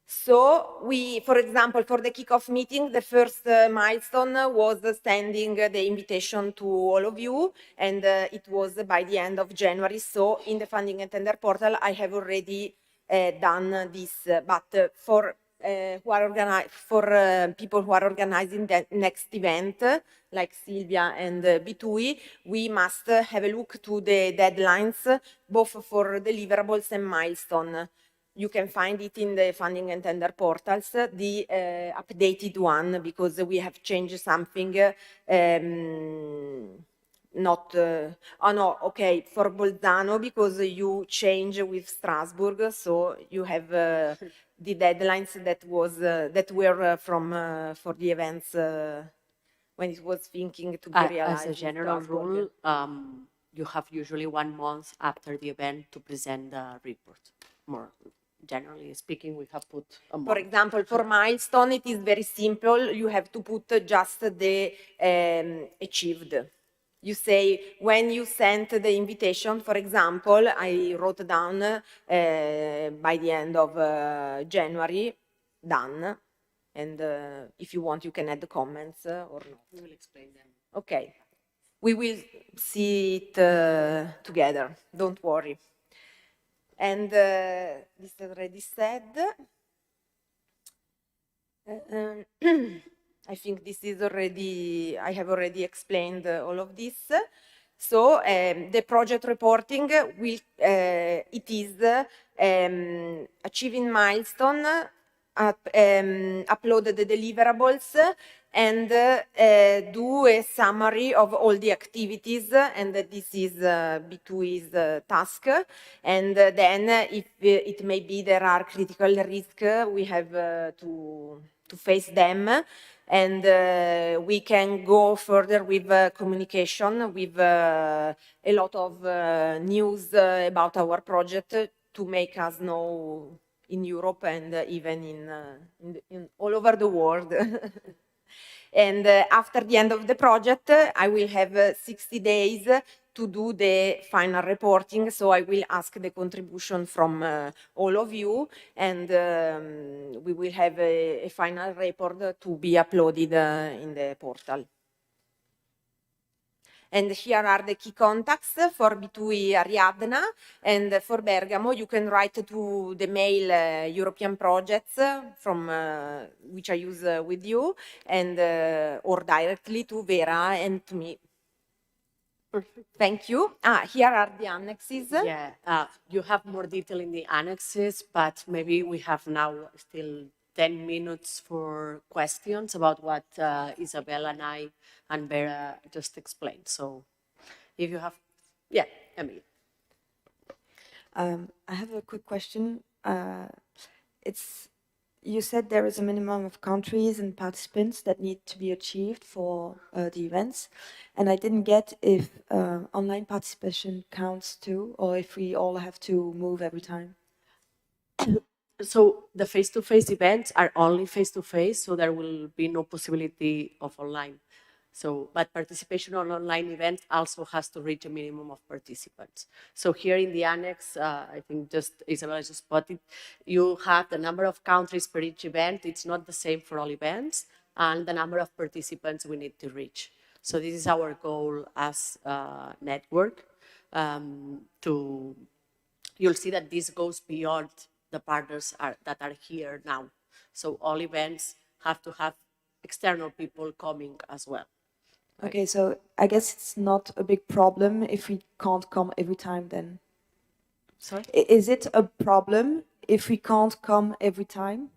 So we, for example, for the kickoff meeting, the first milestone was sending the invitation to all of you, and it was by the end of January. So in the funding and tender portal, I have already done this, but for people who are organizing the next event, like Silvia and B2E, we must have a look to the deadlines, both for deliverables and milestone. You can find it in the funding and tender portals, the updated one, because we have changed something. For Bolzano, because you change with Strasbourg, so you have the deadlines that were for the events when it was thinking to be realized. As a general rule, you have usually 1 month after the event to present the report. More generally speaking, we have put a month. For example, for milestone, it is very simple. You have to put just the achieved. You say, when you sent the invitation, for example, I wrote down by the end of January, done. And if you want, you can add the comments or not. We will explain them. Okay. We will see it together. Don't worry. And this is already said. I think this is already, I have already explained all of this. So the project reporting will, it is achieving milestone, upload the deliverables, and do a summary of all the activities, and this is B2E's task. And then if it may be there are critical risks, we have to face them, and we can go further with communication, with a lot of news about our project to make us know in Europe and even in all over the world. And after the end of the project, I will have 60 days to do the final reporting. So I will ask the contribution from all of you, and we will have a final report to be uploaded in the portal. And here are the key contacts for Bitui Ariadna, and for Bergamo you can write to the mail European projects from which I use with you, and or directly to Vera and to me. Perfect. Thank you. Here are the annexes. Yeah, you have more detail in the annexes, but maybe we have now still 10 minutes for questions about what Isabella and I and Vera just explained. So if you have, yeah, Emily. I have a quick question. You said there is a minimum of countries and participants that need to be achieved for the events, and I didn't get if online participation counts too, or if we all have to move every time. So the face-to-face events are only face-to-face, so there will be no possibility of online. So, but participation on online events also has to reach a minimum of participants. So here in the annex, I think just Isabella just spotted, you have the number of countries per each event. It's not the same for all events, and the number of participants we need to reach. So this is our goal as a network. You'll see that this goes beyond the partners that are here now. So all events have to have external people coming as well. Right? Okay, so I guess it's not a big problem if we can't come every time then. Sorry? Is it a problem if we can't come every time?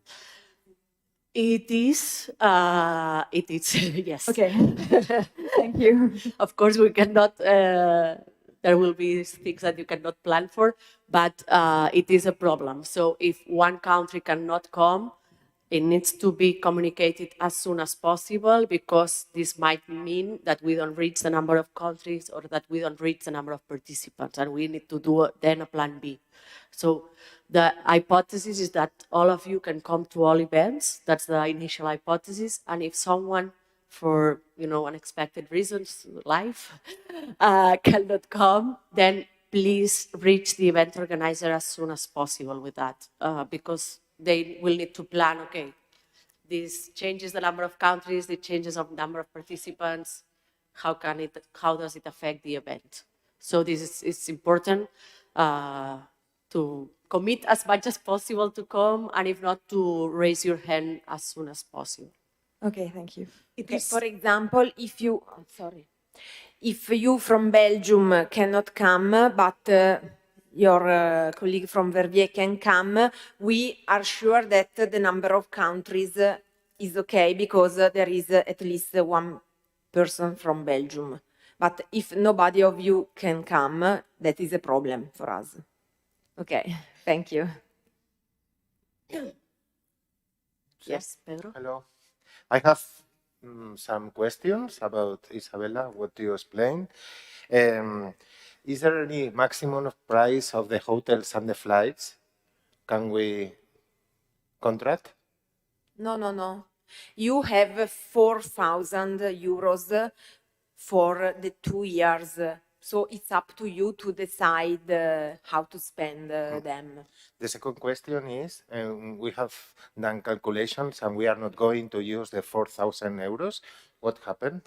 It is, yes. Okay, thank you. Of course, we cannot, there will be things that you cannot plan for, but it is a problem. So if one country cannot come, it needs to be communicated as soon as possible, because this might mean that we don't reach the number of countries or that we don't reach the number of participants, and we need to do then a plan B. So the hypothesis is that all of you can come to all events. That's the initial hypothesis. And if someone, for unexpected reasons, life, cannot come, then please reach the event organizer as soon as possible with that, because they will need to plan, okay, this changes the number of countries, the changes of number of participants, how does it affect the event? So this is important to commit as much as possible to come, and if not, to raise your hand as soon as possible. Okay, thank you. For example, if you from Belgium cannot come, but your colleague from Verviers can come, we are sure that the number of countries is okay, because there is at least one person from Belgium. But if nobody of you can come, that is a problem for us. Okay, thank you. Yes, Pedro? Hello. I have some questions about Isabella, what you explained. Is there any maximum of price of the hotels and the flights? Can we contract? No. You have 4,000 euros for the 2 years. So it's up to you to decide how to spend them. The second question is, we have done calculations and we are not going to use the 4,000 euros. What happened?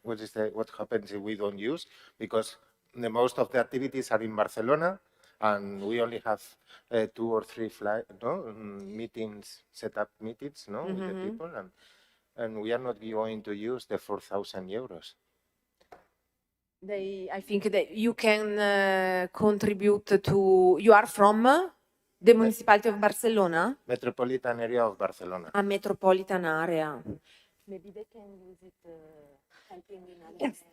What happens if we don't use? Because the most of the activities are in Barcelona, and we only have 2 or 3 meetings, set up meetings, with the people, and we are not going to use the 4,000 euros. I think that you can contribute to. You are from the municipality of Barcelona? Metropolitan area of Barcelona. A metropolitan area. Maybe they can use it helping in other sense.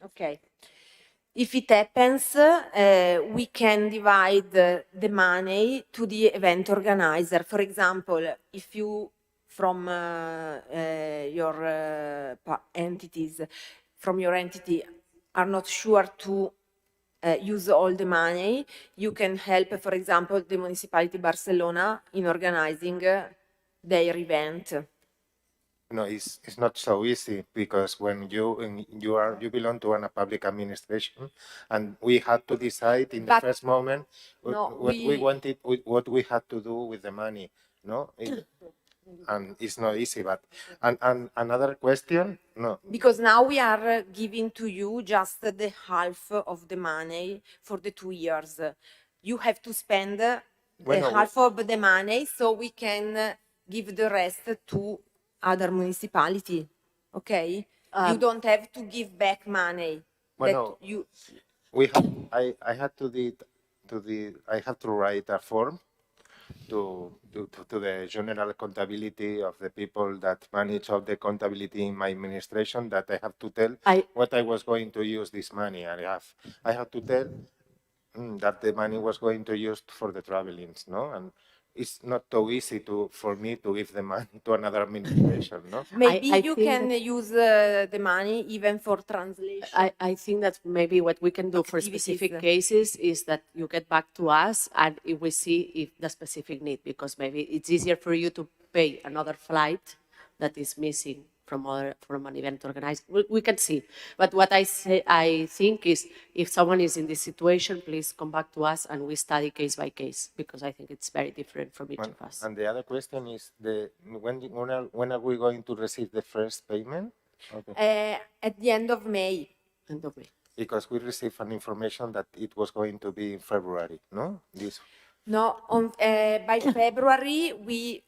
Okay. If it happens, we can divide the money to the event organizer. For example, if you from your entities, from your entity, are not sure to use all the money, you can help, for example, the municipality Barcelona in organizing their event. it's not so easy because when you belong to a public administration, and we had to decide in the first moment what we wanted, what we had to do with the money. And it's not easy. But and another question, no. Because now we are giving to you just the half of the money for the 2 years. You have to spend half of the money so we can give the rest to other municipality. Okay? You don't have to give back money. We have. I had I have to write a form to the general accountability of the people that manage all the accountability in my administration, that I have to tell what I was going to use this money. I have to tell that the money was going to use for the travelings, no? And it's not so easy for me to give the money to another administration, no? Maybe you can use the money even for translation. I think that maybe what we can do for specific cases is that you get back to us and if we see if the specific need, because maybe it's easier for you to pay another flight that is missing from an event organized. We can see. But what I think is if someone is in this situation, please come back to us and we study case by case, because I think it's very different from each of us. And the other question is when are we going to receive the first payment? Okay. At the end of May. End of May. Because we received an information that it was going to be in February, no? No, by February we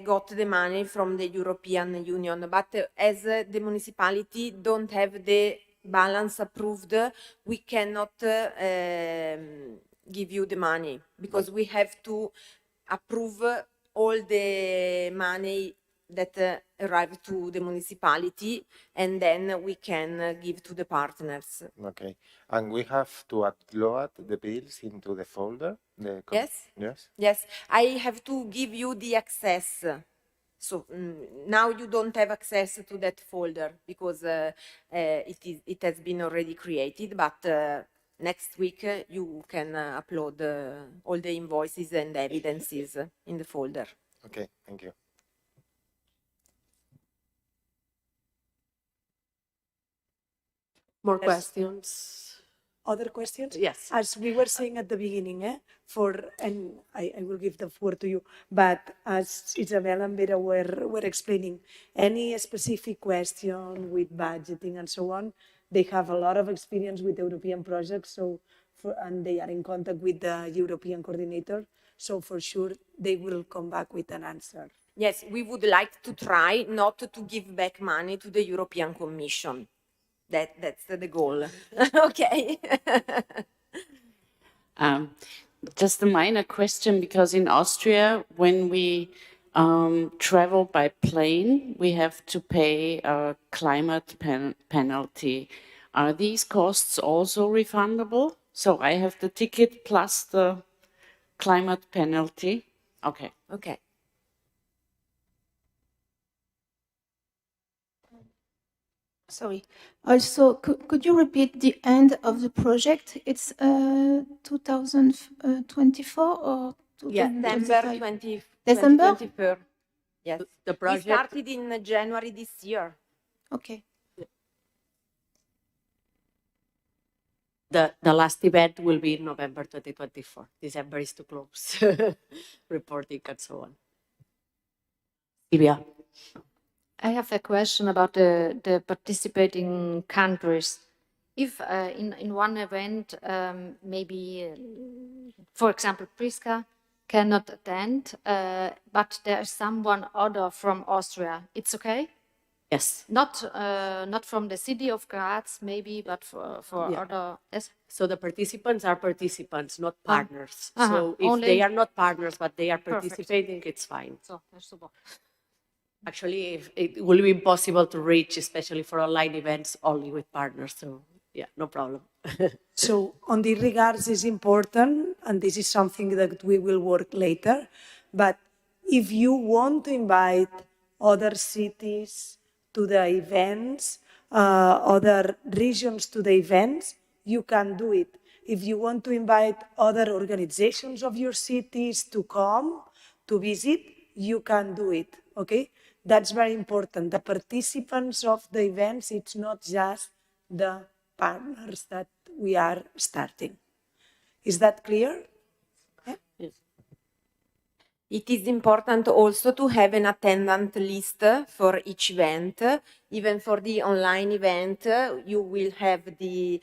got the money from the European Union, but as the municipality don't have the balance approved, we cannot give you the money because we have to approve all the money that arrive to the municipality, and then we can give to the partners. Okay. And we have to upload the bills into the folder? Yes. Yes? Yes. I have to give you the access. So now you don't have access to that folder because it has been already created, but next week you can upload all the invoices and evidences in the folder. Okay, thank you. More questions? Other questions? Yes. As we were saying at the beginning, and I will give the floor to you, but as Isabel and Vera were explaining, any specific question with budgeting and so on, they have a lot of experience with European projects, and they are in contact with the European coordinator, so for sure they will come back with an answer. Yes, we would like to try not to give back money to the European Commission. That's the goal. Okay. Just a minor question, because in Austria, when we travel by plane, we have to pay a climate penalty. Are these costs also refundable? So I have the ticket plus the climate penalty? Okay. Okay. Sorry. Also, could you repeat the end of the project? It's 2024 or December 20, December? 2024. Yes. The project We started in January this year. Okay. The last event will be in November 2024. December is too close. Reporting and so on. Silvia. I have a question about the participating countries. If in one event, maybe, for example, Priska cannot attend, but there is someone other from Austria, it's okay? Yes. Not from the city of Graz, maybe, but for other. Yes. So the participants are participants, not partners. Uh-huh. So if Only they are not partners, but they are Perfect. participating, it's fine. So, that's super. Actually, it will be impossible to reach, especially for online events, only with partners. So yeah, no problem. So on this regards is important, and this is something that we will work later, but if you want to invite other cities to the events, other regions to the events, you can do it. If you want to invite other organizations of your cities to come, to visit, you can do it, okay? That's very important. The participants of the events, it's not just the partners that we are starting. Is that clear? It is important also to have an attendant list for each event. Even for the online event, you will have the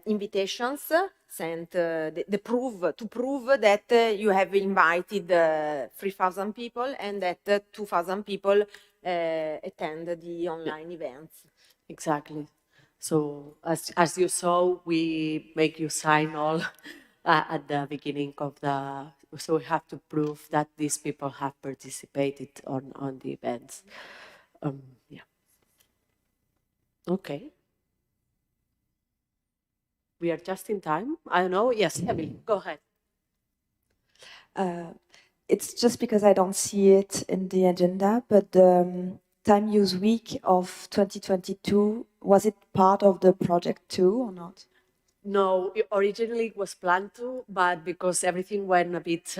invitations sent, the proof, to prove that you have invited 3,000 people and that 2,000 people attend the online events. Exactly. So as you saw, we make you sign all at the beginning of the, so we have to prove that these people have participated on the events. Yeah. Okay. We are just in time. I don't know. Yes, Emily, go ahead. It's just because I don't see it in the agenda, but the Time Use Week of 2022, was it part of the project too or not? No, originally it was planned to, but because everything went a bit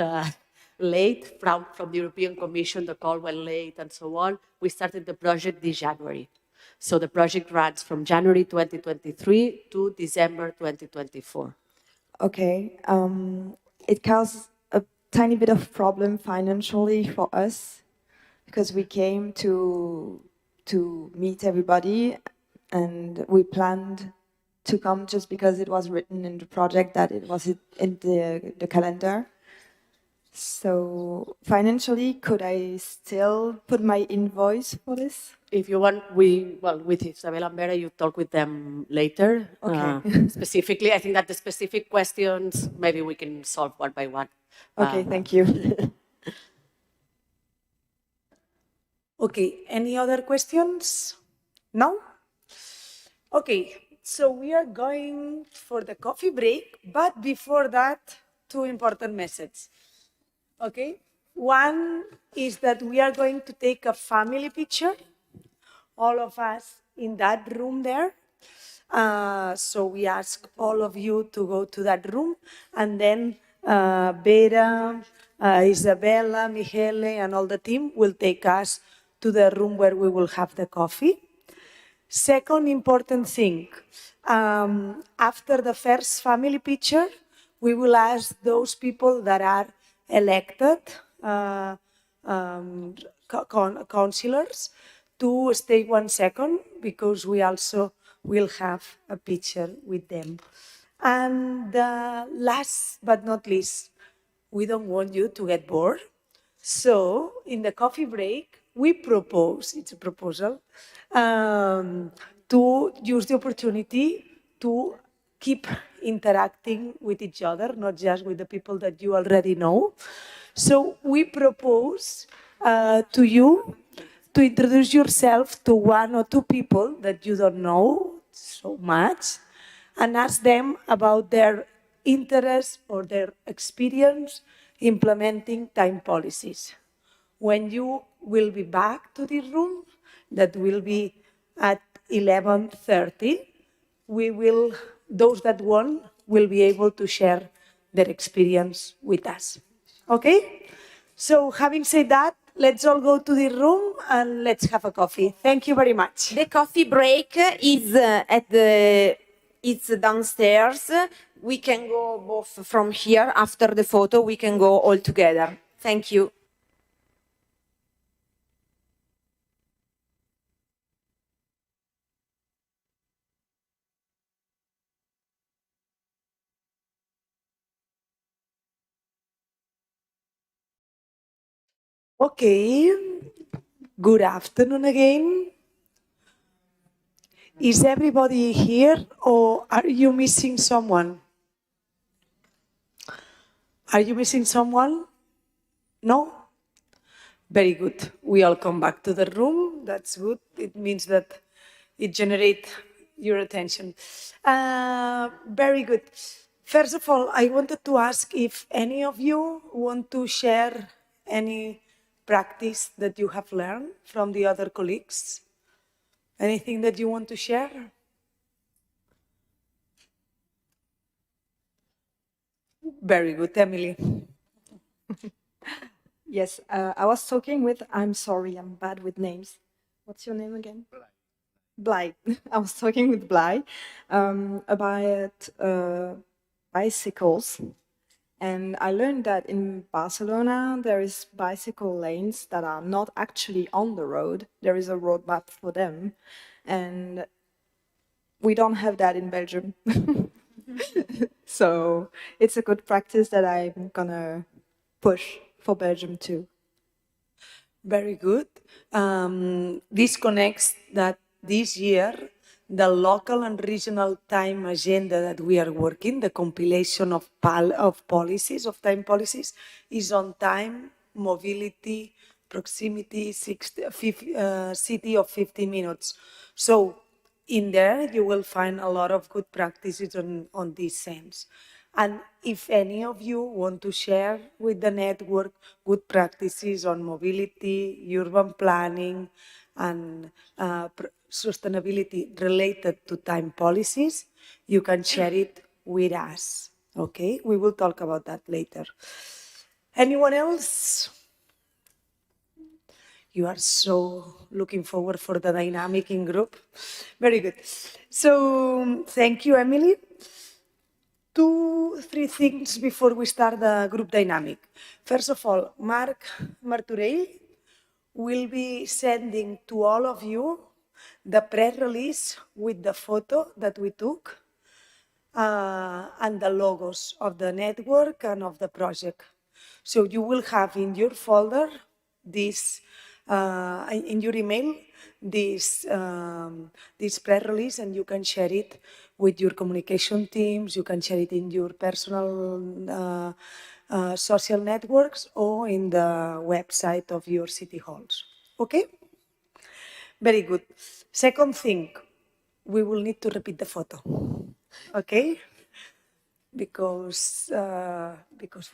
late from the European Commission, the call went late and so on, we started the project this January. So the project runs from January 2023 to December 2024. Okay. It caused a tiny bit of problem financially for us because we came to meet everybody and we planned to come just because it was written in the project that it was in the calendar. So financially, could I still put my invoice for this? If you want, with Isabel and Vera, you talk with them later. Okay. Specifically, I think that the specific questions, maybe we can solve one by one. Okay, thank you. Okay, any other questions? No? Okay, so we are going for the coffee break, but before that, two important messages. Okay, one is that we are going to take a family picture, all of us in that room there. So we ask all of you to go to that room, and then Vera, Isabella, Michele, and all the team will take us to the room where we will have the coffee. Second important thing, after the first family picture, we will ask those people that are elected councillors to stay 1 second because we also will have a picture with them. And last but not least, we don't want you to get bored. So in the coffee break, we propose, it's a proposal, to use the opportunity to keep interacting with each other, not just with the people that you already know. So we propose to you to introduce yourself to one or two people that you don't know so much and ask them about their interest or their experience implementing time policies. When you will be back to the room, that will be at 11:30, those that want will be able to share their experience with us. Okay? So having said that, let's all go to the room and let's have a coffee. Thank you very much. The coffee break is it's downstairs. We can go both from here after the photo. We can go all together. Thank you. Okay, good afternoon again. Is everybody here or are you missing someone? Are you missing someone? No? Very good. We all come back to the room. That's good. It means that it generates your attention. Very good. First of all, I wanted to ask if any of you want to share any practice that you have learned from the other colleagues. Anything that you want to share? Very good, Emily. Yes, I was talking with, I'm sorry, I'm bad with names. What's your name again? Blai. I was talking with Blai about bicycles. And I learned that in Barcelona, there is bicycle lanes that are not actually on the road. There is a roadmap for them. And we don't have that in Belgium. So it's a good practice that I'm gonna push for Belgium too. Very good. This connects that this year, the local and regional time agenda that we are working, the compilation of policies, of time policies, is on time, mobility, proximity, city of 50 minutes. So in there, you will find a lot of good practices on this sense. And if any of you want to share with the network good practices on mobility, urban planning, and sustainability related to time policies, you can share it with us. Okay, we will talk about that later. Anyone else? You are so looking forward for the dynamic in group. Very good. So thank you, Emily. 3 things before we start the group dynamic. First of all, Marc Martorell will be sending to all of you the press release with the photo that we took and the logos of the network and of the project. So you will have in your folder this, in your email, this press release, and you can share it with your communication teams, you can share it in your personal social networks or in the website of your city halls. Okay? Very good. Second thing, we will need to repeat the photo. Okay? Because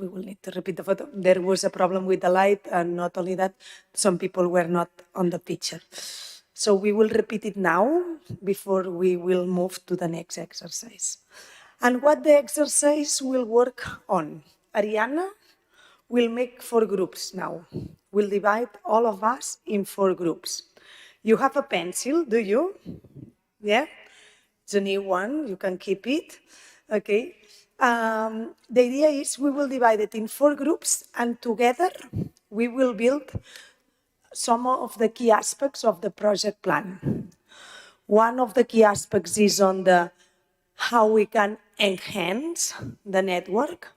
we will need to repeat the photo. There was a problem with the light, and not only that, some people were not on the picture. So we will repeat it now before we will move to the next exercise. And what the exercise will work on? Ariana will make 4 groups now. We'll divide all of us in 4 groups. You have a pencil, do you? Yeah? It's a new one, you can keep it. Okay. The idea is we will divide it in 4 groups, and together we will build some of the key aspects of the project plan. One of the key aspects is on the how we can enhance the network.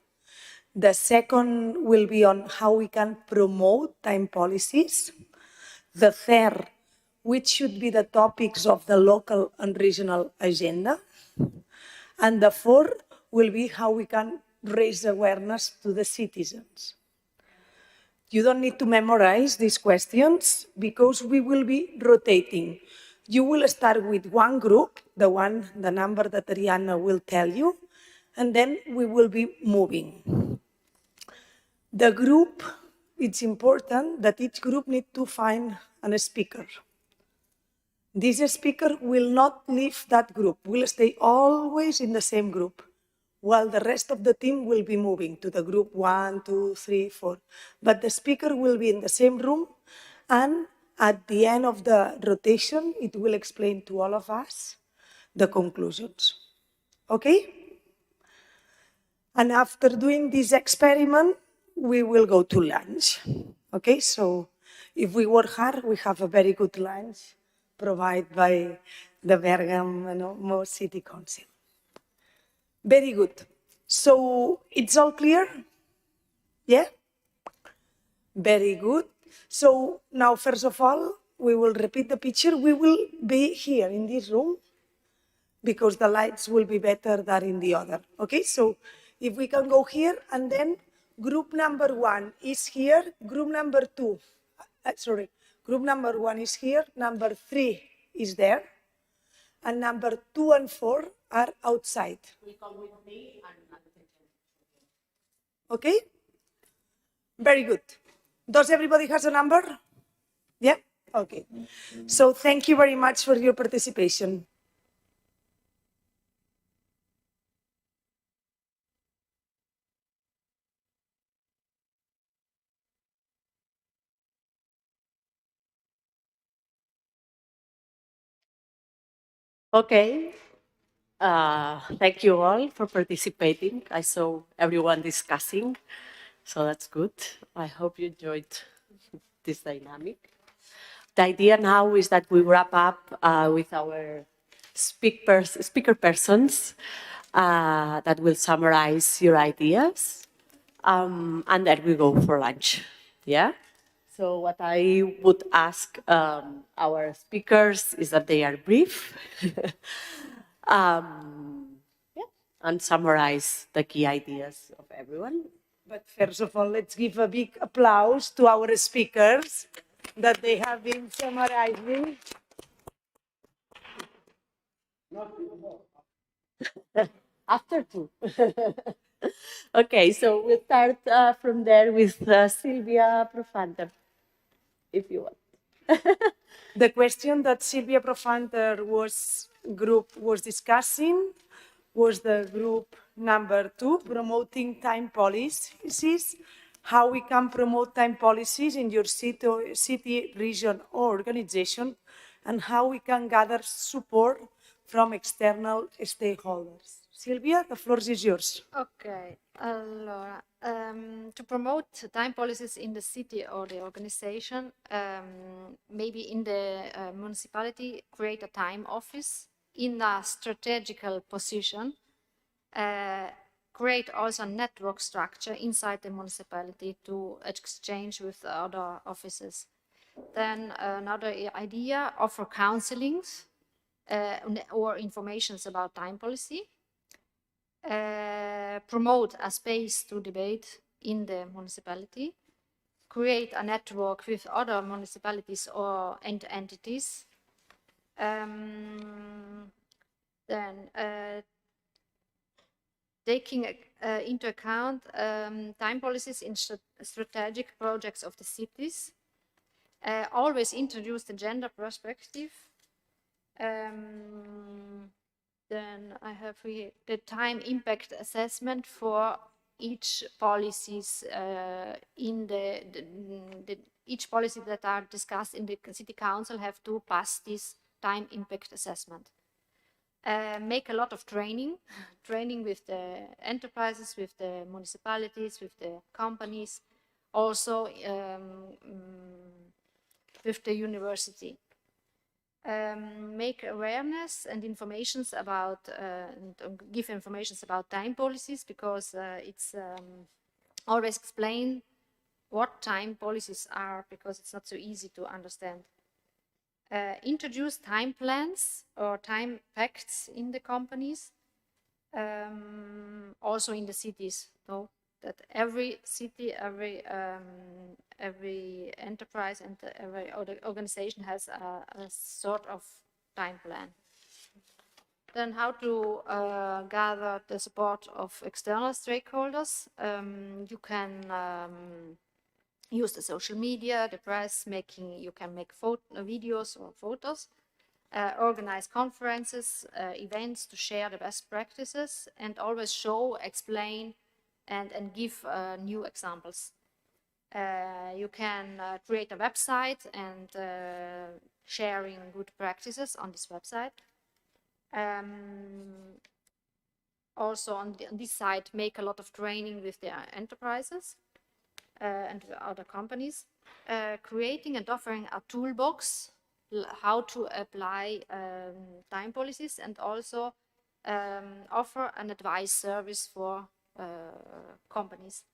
The second will be on how we can promote time policies. The third, which should be the topics of the local and regional agenda. And the fourth will be how we can raise awareness to the citizens. You don't need to memorize these questions because we will be rotating. You will start with one group, the number that Ariana will tell you, and then we will be moving. The group, it's important that each group needs to find a speaker. This speaker will not leave that group, will stay always in the same group, while the rest of the team will be moving to the group 1, 2, 3, 4. But the speaker will be in the same room, and at the end of the rotation, it will explain to all of us the conclusions. Okay? And after doing this experiment, we will go to lunch. Okay, so if we work hard, we have a very good lunch provided by the Bergamo City Council. Very good. So it's all clear? Yeah? Very good. So now, first of all, we will repeat the picture. We will be here in this room because the lights will be better than in the other. Okay, so if we can go here, and then group number 1 is here, group number 2, group number 1 is here, number 3 is there, and number 2 and 4 are outside. Okay? Very good. Does everybody has a number? Yeah? Okay. So thank you very much for your participation. Okay. Thank you all for participating. I saw everyone discussing, so that's good. I hope you enjoyed this dynamic. The idea now is that we wrap up with our speaker persons that will summarize your ideas, and then we go for lunch. Yeah. So what I would ask our speakers is that they are brief yeah, and summarize the key ideas of everyone. But first of all, let's give a big applause to our speakers that they have been summarizing. After two. Okay, so we'll start from there with Silvia Profander, if you want. The question that Silvia Profander was discussing was the group number 2, promoting time policies, how we can promote time policies in your city, region, or organization, and how we can gather support from external stakeholders. Silvia, the floor is yours. Okay, allora, to promote time policies in the city or the organization, maybe in the municipality, create a time office in a strategical position, create also a network structure inside the municipality to exchange with other offices. Then another idea, offer counselings or informations about time policy. Promote a space to debate in the municipality, create a network with other municipalities or entities, then taking into account time policies in strategic projects of the cities, always introduce the gender perspective. Then I have here the time impact assessment for each policies in each policy that are discussed in the city council have to pass this time impact assessment. Make a lot of training with the enterprises, with the municipalities, with the companies, also with the university. Make awareness and informations about, give informations about time policies, because it's always explain what time policies are, because it's not so easy to understand. Introduce time plans or time pacts in the companies, also in the cities, so that every city, every enterprise and every organization has a sort of time plan. Then how to gather the support of external stakeholders. You can use the social media, the press, you can make videos or photos, organize conferences, events to share the best practices, and always show, explain, and give new examples. You can create a website and sharing good practices on this website. Also on this side, make a lot of training with the enterprises and other companies. Creating and offering a toolbox how to apply time policies, and also offer an advice service for companies.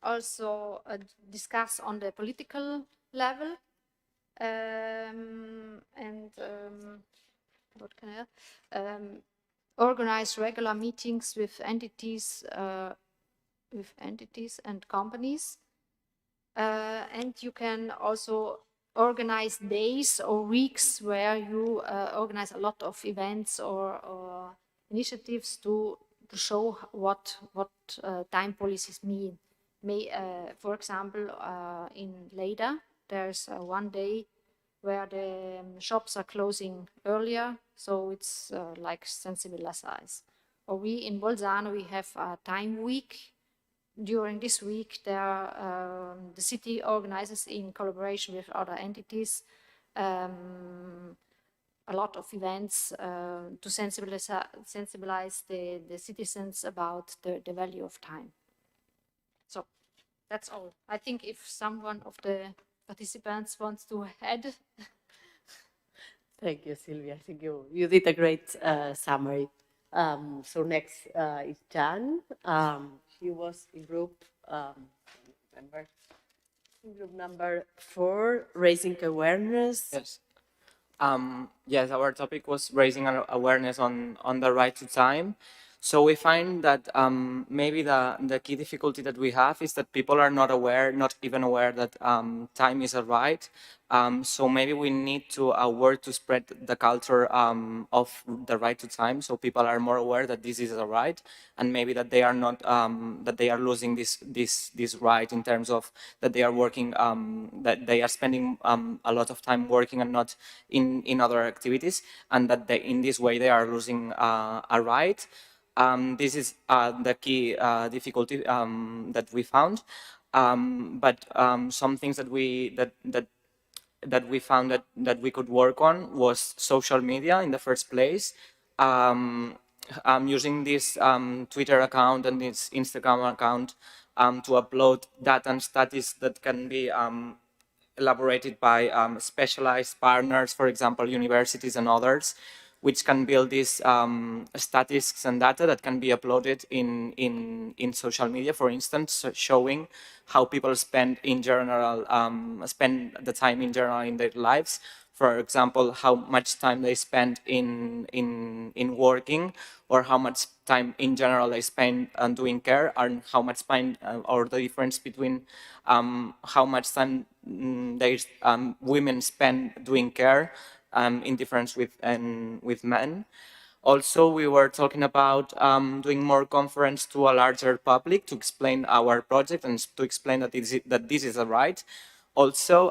Also discuss on the political level, and what can I organize regular meetings with entities and companies, and you can also organize days or weeks where you organize a lot of events or initiatives to show what time policies mean. For example, in Leida, there's one day where the shops are closing earlier, so it's like sensibilize. Or we in Bolzano, we have a time week. During this week, the city organizes in collaboration with other entities a lot of events to sensibilize the citizens about the value of time. So that's all. I think if someone of the participants wants to add. Thank you, Sylvia. I think you did a great summary. So next is Jan. She was in group, remember, in group number 4, raising awareness. Yes. Yes, our topic was raising awareness on the right to time. So we find that maybe the key difficulty that we have is that people are not aware, not even aware that time is a right. So maybe we need to work to spread the culture of the right to time, so people are more aware that this is a right, and maybe that they are not that they are losing this right in terms of that they are working, that they are spending a lot of time working and not in other activities, and that in this way they are losing a right. This is the key difficulty that we found. But some things that we found that we could work on was social media in the first place. Using this Twitter account and this Instagram account to upload data and statistics that can be elaborated by specialized partners, for example, universities and others, which can build these statistics and data that can be uploaded in social media, for instance, showing how people spend in general, spend the time in general in their lives. For example, how much time they spend in working, or how much time in general they spend on doing care, and how much time, or the difference between how much time women spend doing care in difference with men. Also, we were talking about doing more conference to a larger public to explain our project and to explain that this is a right. Also,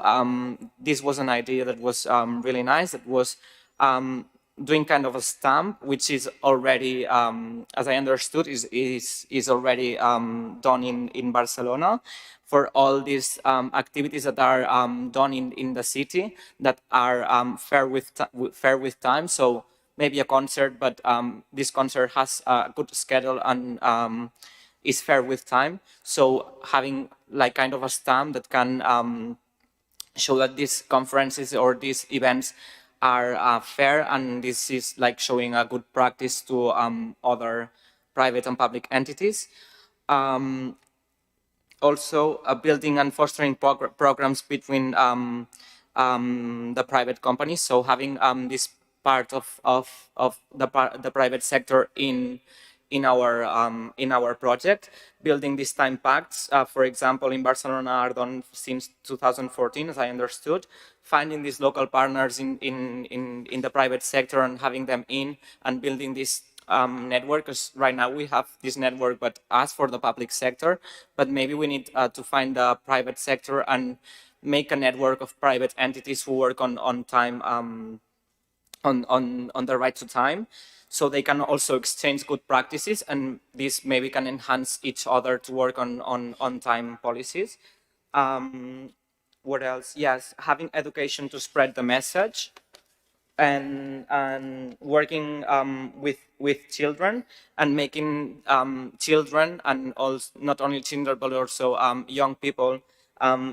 this was an idea that was really nice. It was doing kind of a stamp, which is already, as I understood, is already done in Barcelona, for all these activities that are done in the city that are fair with time. So maybe a concert, but this concert has a good schedule and is fair with time. So having like kind of a stamp that can show that these conferences or these events are fair, and this is like showing a good practice to other private and public entities. Also, building and fostering programs between the private companies. So having this part of the private sector in our project, building these time pacts. For example, in Barcelona are done since 2014, as I understood. Finding these local partners in the private sector and having them in and building this network, because right now we have this network, but as for the public sector, but maybe we need to find the private sector and make a network of private entities who work on time, on the right to time, so they can also exchange good practices, and this maybe can enhance each other to work on time policies. What else? Yes, having education to spread the message, and working with children, and making children, and also not only children but also young people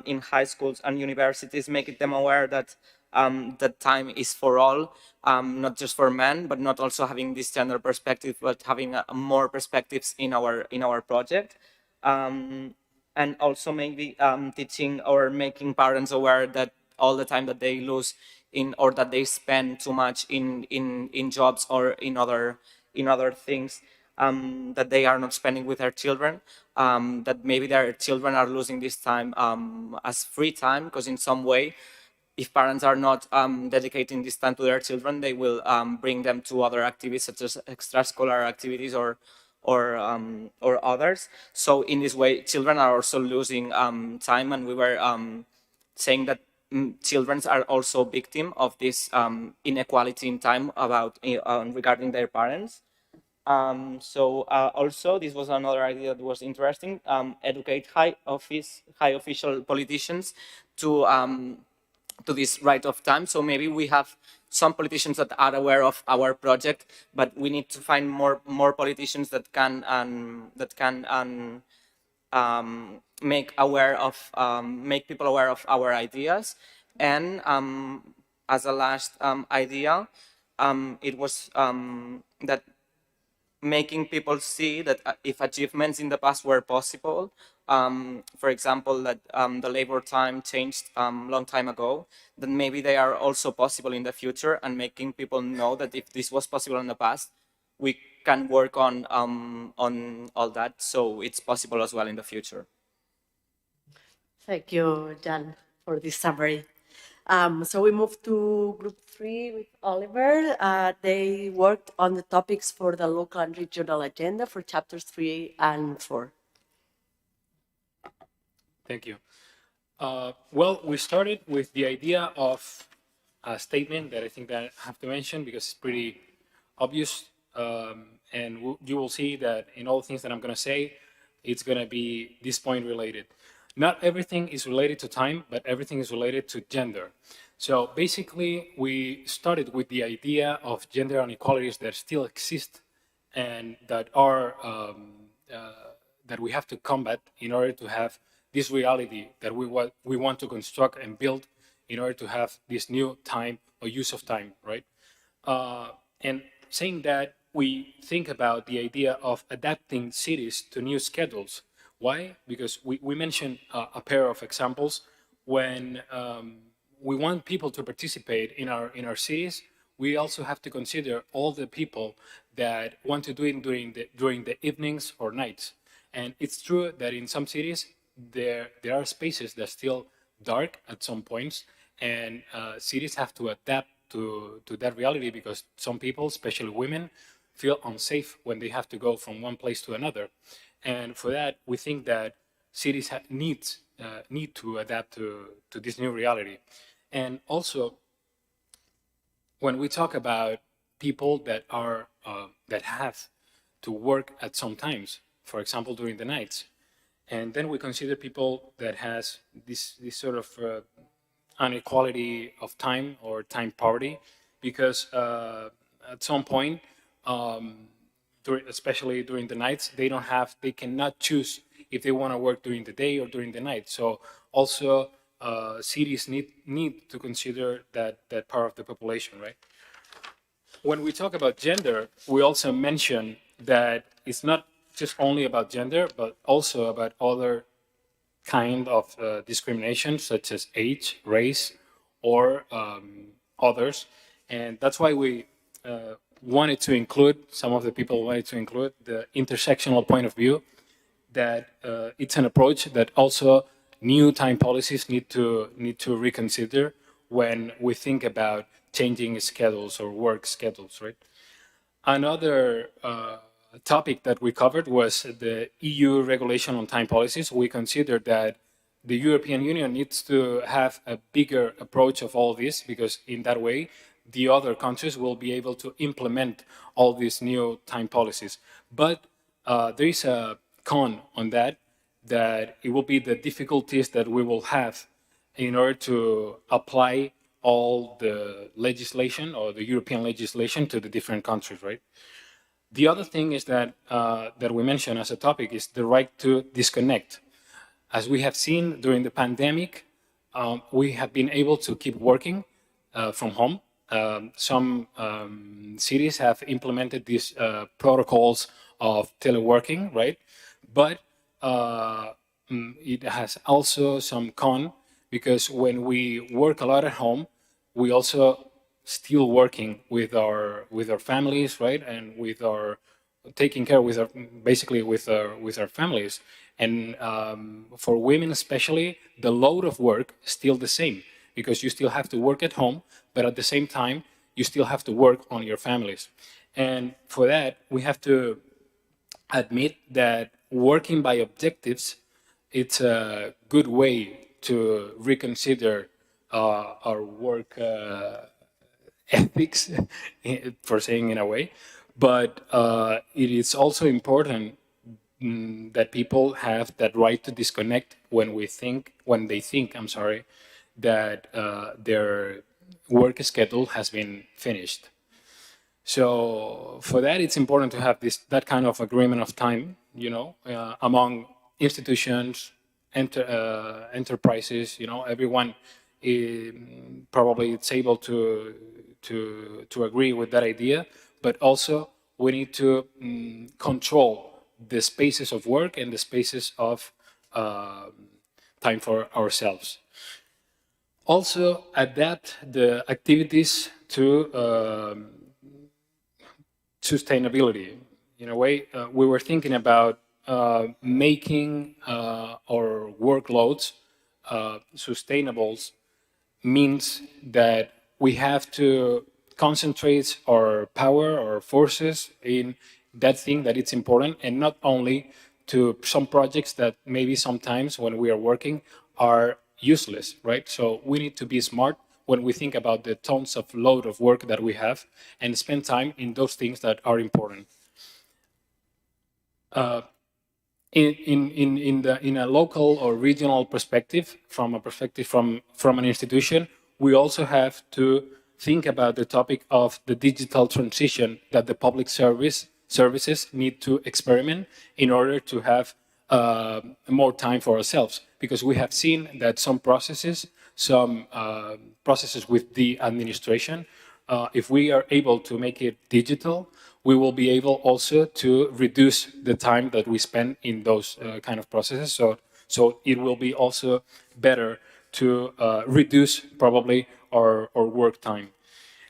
in high schools and universities, making them aware that that time is for all, not just for men, but not also having this gender perspective, but having more perspectives in our project. And also maybe teaching or making parents aware that all the time that they lose or that they spend too much in jobs or in other things, that they are not spending with their children, that maybe their children are losing this time as free time, because in some way, if parents are not dedicating this time to their children, they will bring them to other activities such as extracurricular activities or others. So in this way, children are also losing time, and we were saying that children are also victim of this inequality in time about regarding their parents. Also, this was another idea that was interesting. Educate high official politicians to this right of time. So maybe we have some politicians that are aware of our project, but we need to find more politicians that can make people aware of our ideas. And as a last idea, it was that making people see that if achievements in the past were possible, for example, that the labor time changed long time ago, then maybe they are also possible in the future, and making people know that if this was possible in the past, we can work on all that, so it's possible as well in the future. Thank you, Jan, for this summary. So we move to group 3 with Oliver. They worked on the topics for the local and regional agenda for chapters 3 and 4. Thank you. Well, we started with the idea of a statement that I think that I have to mention because it's pretty obvious. And you will see that in all the things that I'm going to say, it's going to be this point related. Not everything is related to time, but everything is related to gender. So basically, we started with the idea of gender inequalities that still exist and that are that we have to combat in order to have this reality that we want to construct and build in order to have this new time or use of time, right? And saying that, we think about the idea of adapting cities to new schedules. Why? Because we mentioned a pair of examples. When we want people to participate in our cities, we also have to consider all the people that want to do it during the evenings or nights. And it's true that in some cities there are spaces that are still dark at some points, and cities have to adapt to that reality because some people, especially women, feel unsafe when they have to go from one place to another. And for that, we think that cities need to adapt to this new reality. And also, when we talk about people that are that have to work at some times, for example, during the nights, and then we consider people that has this sort of inequality of time or time poverty, because at some point, especially during the nights, they cannot choose if they want to work during the day or during the night. So also cities need to consider that part of the population, right? When we talk about gender, we also mention that it's not just only about gender, but also about other kind of discrimination, such as age, race, or others. And that's why we wanted to include, some of the people wanted to include the intersectional point of view, that it's an approach that also new time policies need to reconsider when we think about changing schedules or work schedules, right? Another topic that we covered was the EU regulation on time policies. We considered that the European Union needs to have a bigger approach of all this, because in that way, the other countries will be able to implement all these new time policies. But there is a con on that it will be the difficulties that we will have in order to apply all the legislation or the European legislation to the different countries, right? The other thing is that that we mentioned as a topic is the right to disconnect. As we have seen during the pandemic, we have been able to keep working from home. Some cities have implemented these protocols of teleworking, right? But it has also some con, because when we work a lot at home, we also still working with our families, right? And with our taking care with our basically with our families. And for women especially, the load of work is still the same, because you still have to work at home, but at the same time you still have to work on your families. And for that, we have to admit that working by objectives, it's a good way to reconsider our work ethics, for saying in a way. But it is also important that people have that right to disconnect when they think, I'm sorry, that work schedule has been finished. So for that, it's important to have that kind of agreement of time, among institutions, enterprises. Everyone probably it's able to agree with that idea, but also we need to control the spaces of work and the spaces of time for ourselves. Also, adapt the activities to sustainability. In a way, we were thinking about making our workloads sustainable means that we have to concentrate our power or forces in that thing that it's important, and not only to some projects that maybe sometimes when we are working are useless, right? So we need to be smart when we think about the tons of load of work that we have and spend time in those things that are important. In a local or regional perspective, from an institution, we also have to think about the topic of the digital transition that the public services need to experiment in order to have more time for ourselves. Because we have seen that some processes with the administration, if we are able to make it digital, we will be able also to reduce the time that we spend in those kind of processes. So it will be also better to reduce probably our work time.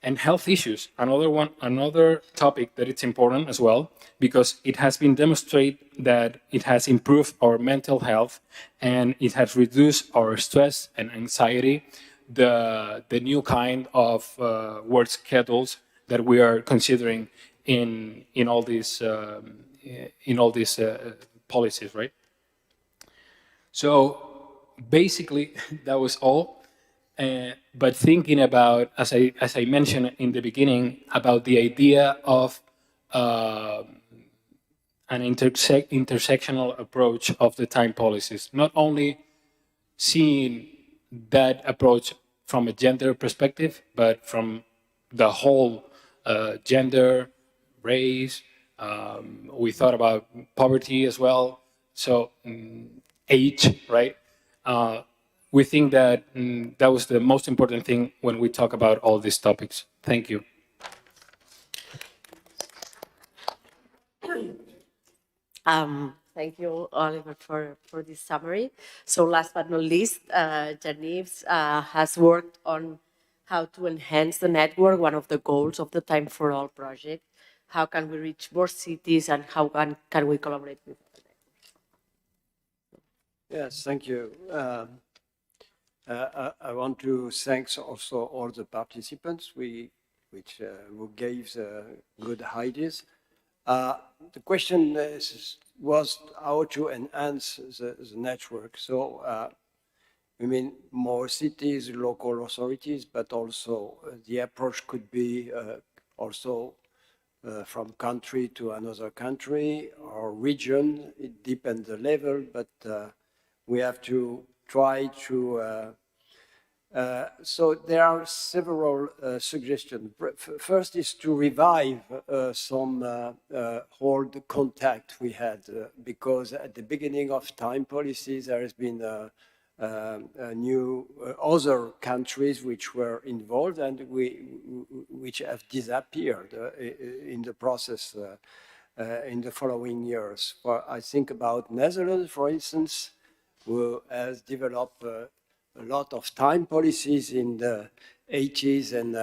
And health issues, another topic that it's important as well, because it has been demonstrated that it has improved our mental health and it has reduced our stress and anxiety. The new kind of work schedules that we are considering in all these policies, right? So basically, that was all. But thinking about, as I mentioned in the beginning, about the idea of an intersectional approach of the time policies, not only seeing that approach from a gender perspective, but from the whole gender, race. We thought about poverty as well. So age, right? We think that that was the most important thing when we talk about all these topics. Thank you. Thank you, Oliver, for this summary. So last but not least, Janice has worked on how to enhance the network, one of the goals of the Time4All project. How can we reach more cities and how can we collaborate with them? Yes, thank you. I want to thank also all the participants who gave good ideas. The question was how to enhance the network. So I mean more cities, local authorities, but also the approach could be also from country to another country or region. It depends the level, but we have to try to. So there are several suggestions. First is to revive some old contact we had, because at the beginning of time policies there has been new other countries which were involved and which have disappeared in the process in the following years. I think about Netherlands, for instance, who has developed a lot of time policies in the 80s and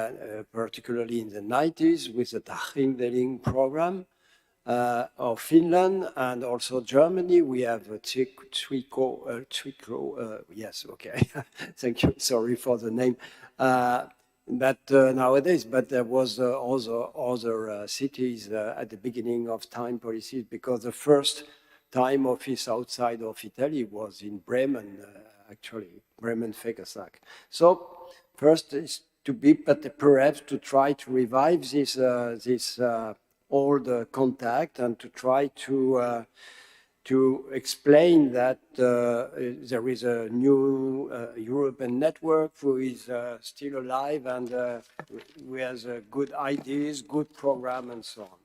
particularly in the 90s with the Dagingdeling program. Of Finland and also Germany, we have a Trico, yes, okay, thank you, sorry for the name. But nowadays, but there was also other cities at the beginning of time policies, because the first time office outside of Italy was in Bremen, actually, Bremen-Fegesack. So first is to be, but perhaps to try to revive this old contact and to try to to explain that there is a new European network who is still alive and who has good ideas, good program, and so on.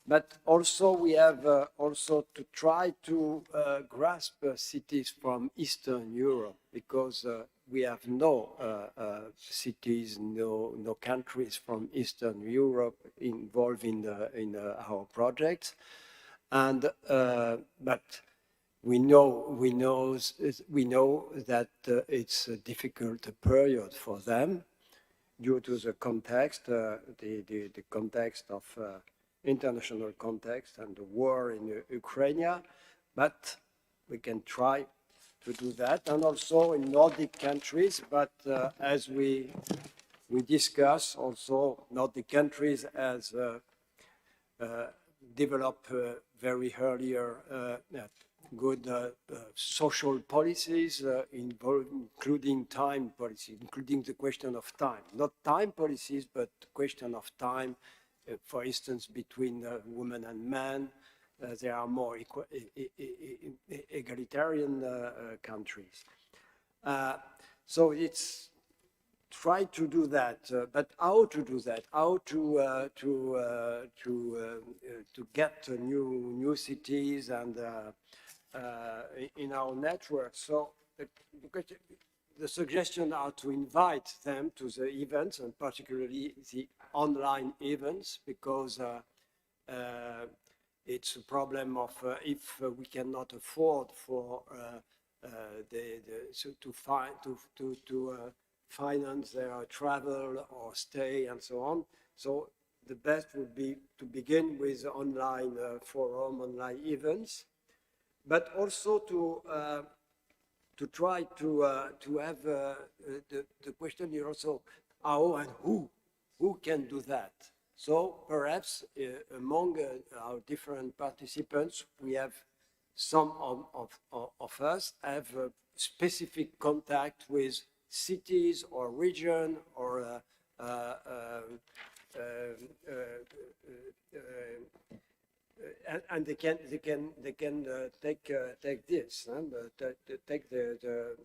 But also we have also to try to grasp cities from Eastern Europe, because we have no cities, no countries from Eastern Europe involved in our projects. And but we know that it's a difficult period for them due to the context, the context of international context and the war in Ukraine. But we can try to do that, and also in Nordic countries. But as we discuss, also Nordic countries as develop very earlier good social policies, including time policy, including the question of time. Not time policies, but question of time, for instance, between women and men. There are more egalitarian countries. So it's try to do that, but how to do that? How to get new cities and in our network? So because the suggestion are to invite them to the events, and particularly the online events, because it's a problem of if we cannot afford for to finance their travel or stay and so on. So the best would be to begin with online forum, online events, but also to try to have the question here also how and who can do that. So perhaps among our different participants, we have some of us have a specific contact with cities or region or and they can take this and take the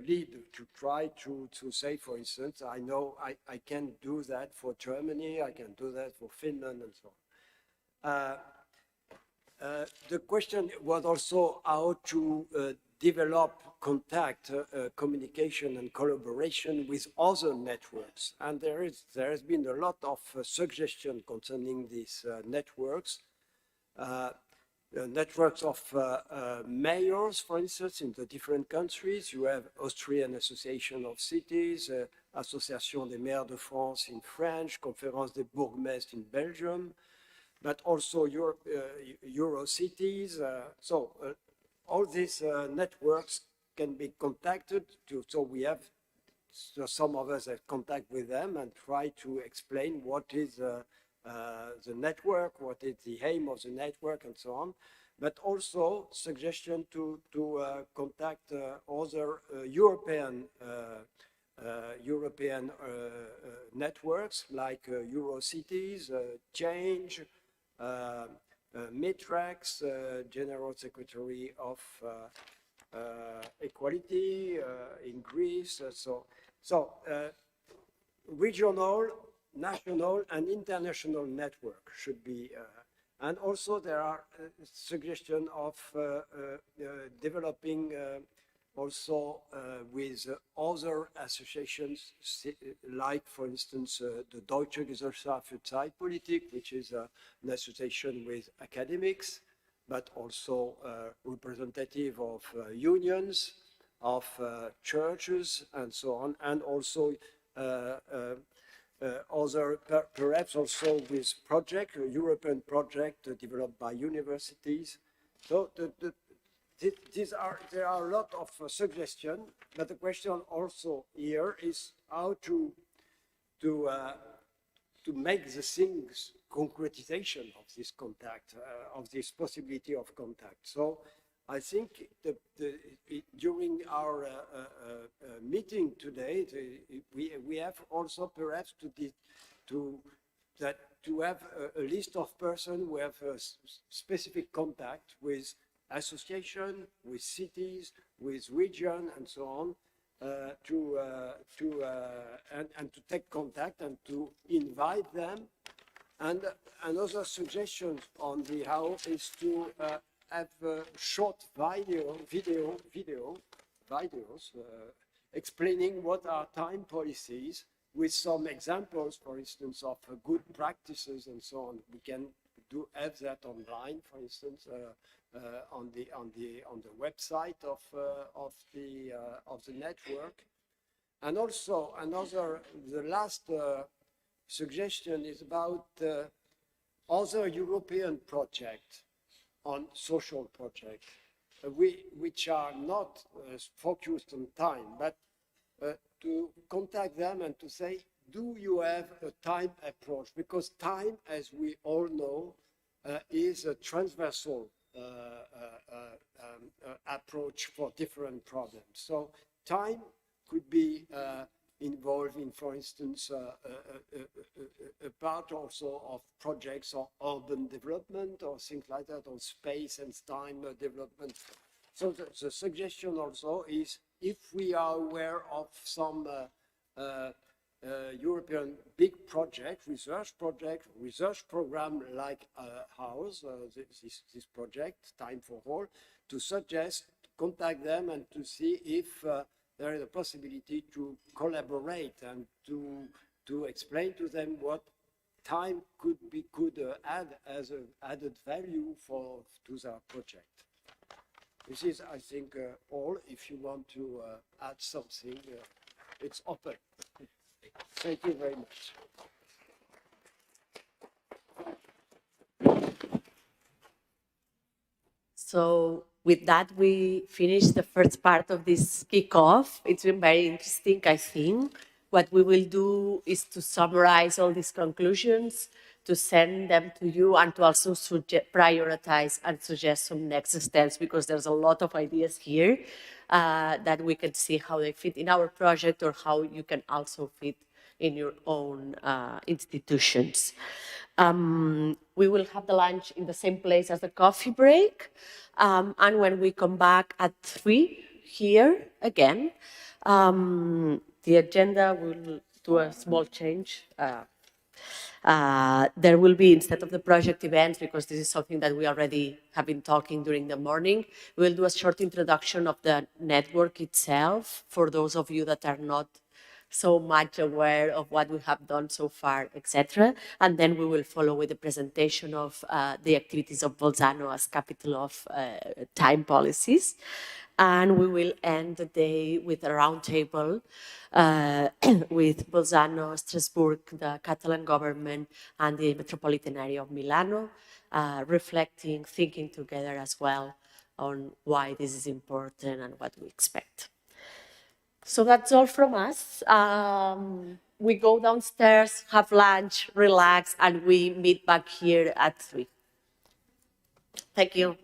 lead to try to say, for instance, I know I can do that for Germany, I can do that for Finland, and so on. The question was also how to develop contact, communication and collaboration with other networks. And there has been a lot of suggestion concerning these networks. Networks of mayors, for instance, in the different countries. You have Austrian Association of Cities, Association des maires de France in French, Conférence des bourgmestres in Belgium, but also Euro cities. So all these networks can be contacted to, so we have, so some of us have contact with them and try to explain what is the network, what is the aim of the network, and so on. But also suggestion to contact other European networks like Eurocities, Change, Matrix, General Secretary of Equality in Greece. So regional, national, and international network should be. And also there are suggestions of developing also with other associations, like, for instance, the Deutsche Gesellschaft für Zeitpolitik, which is an association with academics, but also representative of unions, of churches, and so on, and also other, perhaps also with project, a European project developed by universities. So there are a lot of suggestions, but the question also here is how to make the things concretization of this contact, of this possibility of contact. So I think during our meeting today, we have also perhaps to have a list of persons who have a specific contact with association, with cities, with region, and so on, and to take contact and to invite them. And another suggestion on the how is to have short videos explaining what are time policies with some examples, for instance, of good practices and so on. We can have that online, for instance, on the website of the network. And also the last suggestion is about other European projects on social projects, which are not focused on time, but to contact them and to say, do you have a time approach? Because time, as we all know, is a transversal approach for different problems. So time could be involved in, for instance, a part also of projects or urban development or things like that, or space and time development. So the suggestion also is, if we are aware of some European big project, research program like ours, this project, Time4All, to suggest, to contact them and to see if there is a possibility to collaborate and to explain to them what time could add as an added value to their project. This is, I think, all. If you want to add something, it's open. Thank you very much. So with that, we finish the first part of this kickoff. It's been very interesting, I think. What we will do is to summarize all these conclusions, to send them to you, and to also prioritize and suggest some next steps, because there's a lot of ideas here that we can see how they fit in our project or how you can also fit in your own institutions. We will have the lunch in the same place as the coffee break. And when we come back at 3 here again, the agenda will do a small change. There will be, instead of the project events, because this is something that we already have been talking during the morning, we'll do a short introduction of the network itself for those of you that are not so much aware of what we have done so far, etc. And then we will follow with the presentation of the activities of Bolzano as capital of time policies. And we will end the day with a roundtable with Bolzano, Strasbourg, the Catalan government, and the metropolitan area of Milano, reflecting, thinking together as well on why this is important and what we expect. So that's all from us. We go downstairs, have lunch, relax, and we meet back here at 3. Thank you.